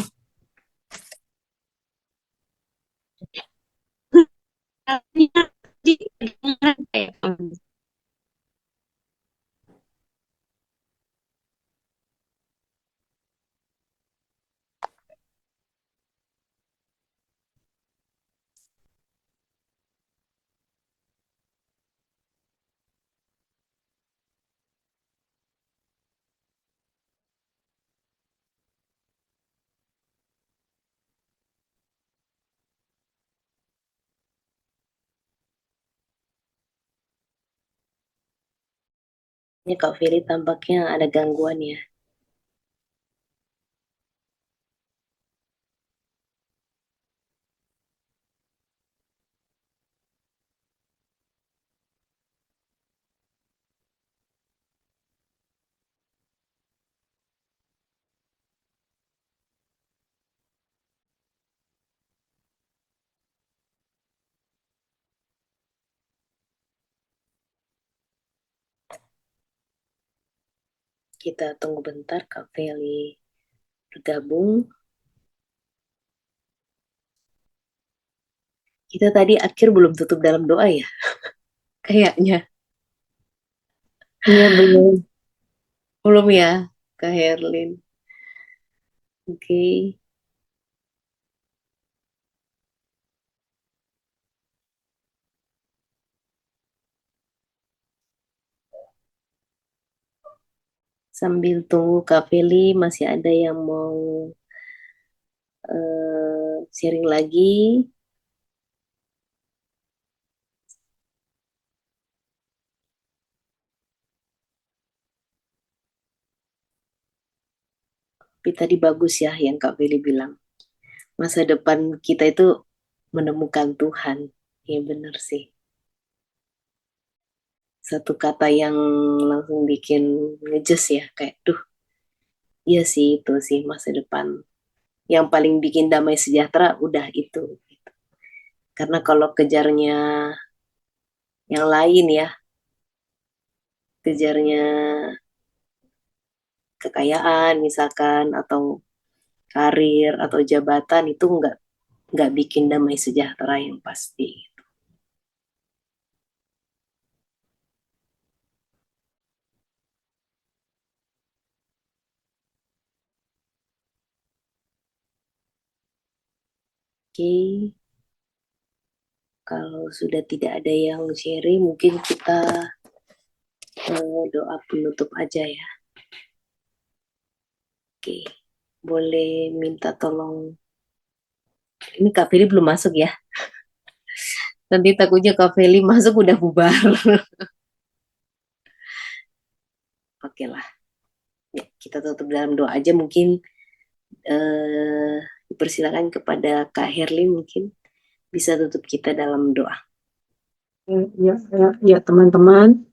Ini Kak Feli tampaknya ada gangguan ya. Kita tunggu bentar Kak Feli bergabung. Kita tadi akhir belum tutup dalam doa ya, kayaknya. Iya belum. Belum ya, Kak Herlin. Oke. Sambil tunggu Kak Feli, masih ada yang mau sharing lagi. Tapi tadi bagus ya yang Kak Feli bilang. Masa depan kita itu menemukan Tuhan. Ya benar sih. Satu kata yang langsung bikin ngejes ya. Kayak, duh, iya sih itu sih masa depan. Yang paling bikin damai sejahtera udah itu. Karena kalau kejarnya yang lain ya, kejarnya kekayaan misalkan, atau karir, atau jabatan, itu nggak bikin damai sejahtera yang pasti. Oke, kalau sudah tidak ada yang sharing, mungkin kita doa penutup aja ya. Oke, boleh minta tolong. Ini Kak Feli belum masuk ya. Nanti takutnya Kak Feli masuk udah bubar. Oke lah. Ya, kita tutup dalam doa aja, mungkin Dipersilakan kepada Kak Herli mungkin bisa tutup kita dalam doa. Ya, teman-teman.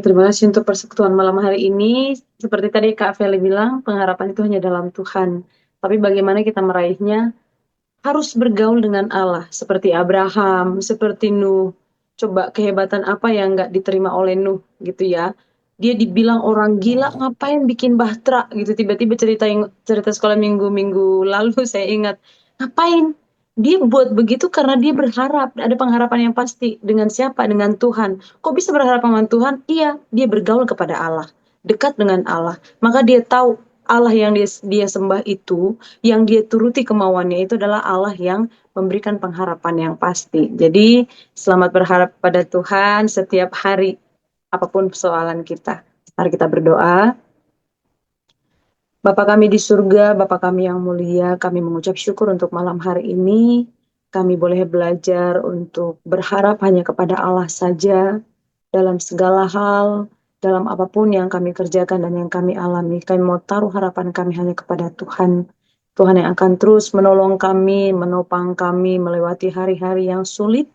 Terima kasih untuk persekutuan malam hari ini. Seperti tadi Kak Feli bilang, pengharapan itu hanya dalam Tuhan. Tapi bagaimana kita meraihnya? Harus bergaul dengan Allah. Seperti Abraham, seperti Nuh. Coba kehebatan apa yang nggak diterima oleh Nuh gitu ya. Dia dibilang orang gila, ngapain bikin bahtera gitu. Tiba-tiba cerita sekolah minggu lalu saya ingat. Ngapain? Dia buat begitu karena dia berharap. Ada pengharapan yang pasti. Dengan siapa? Dengan Tuhan. Kok bisa berharap sama Tuhan? Iya, dia bergaul kepada Allah. Dekat dengan Allah. Maka dia tahu Allah yang dia sembah itu, yang dia turuti kemauannya itu adalah Allah yang memberikan pengharapan yang pasti. Jadi selamat berharap pada Tuhan setiap hari, apapun persoalan kita. Mari kita berdoa. Bapa kami di surga, Bapa kami yang mulia, kami mengucap syukur untuk malam hari ini. Kami boleh belajar untuk berharap hanya kepada Allah saja dalam segala hal, dalam apapun yang kami kerjakan dan yang kami alami. Kami mau taruh harapan kami hanya kepada Tuhan. Tuhan yang akan terus menolong kami, menopang kami melewati hari-hari yang sulit.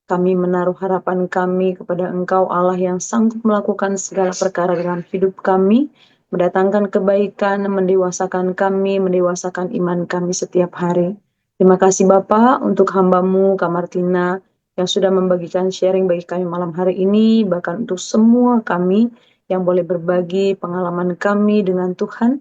Kami menaruh harapan kami kepada Engkau Allah yang sanggup melakukan segala perkara dalam hidup kami, mendatangkan kebaikan, mendewasakan kami, mendewasakan iman kami setiap hari. Terima kasih Bapa untuk hamba-Mu, Kak Martina, yang sudah membagikan sharing bagi kami malam hari ini, bahkan untuk semua kami yang boleh berbagi pengalaman kami dengan Tuhan,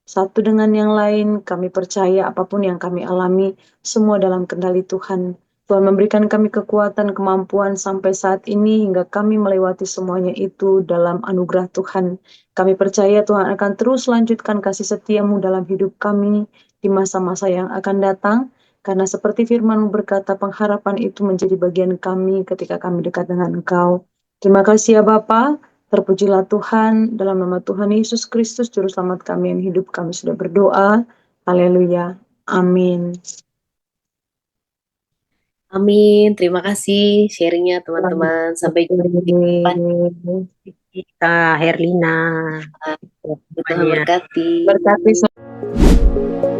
satu dengan yang lain. Kami percaya apapun yang kami alami, semua dalam kendali Tuhan. Tuhan memberikan kami kekuatan, kemampuan sampai saat ini hingga kami melewati semuanya itu dalam anugerah Tuhan. Kami percaya Tuhan akan terus lanjutkan kasih setia-Mu dalam hidup kami di masa-masa yang akan datang. Karena seperti firman-Mu berkata, pengharapan itu menjadi bagian kami ketika kami dekat dengan Engkau. Terima kasih ya Bapa. Terpujilah Tuhan, dalam nama Tuhan Yesus Kristus, Juru Selamat kami yang hidup, kami sudah berdoa. Haleluya. Amin. Amin. Terima kasih sharingnya teman-teman. Sampai jumpa di depan. Kak Herlina. Tuhan berkati. Berkati.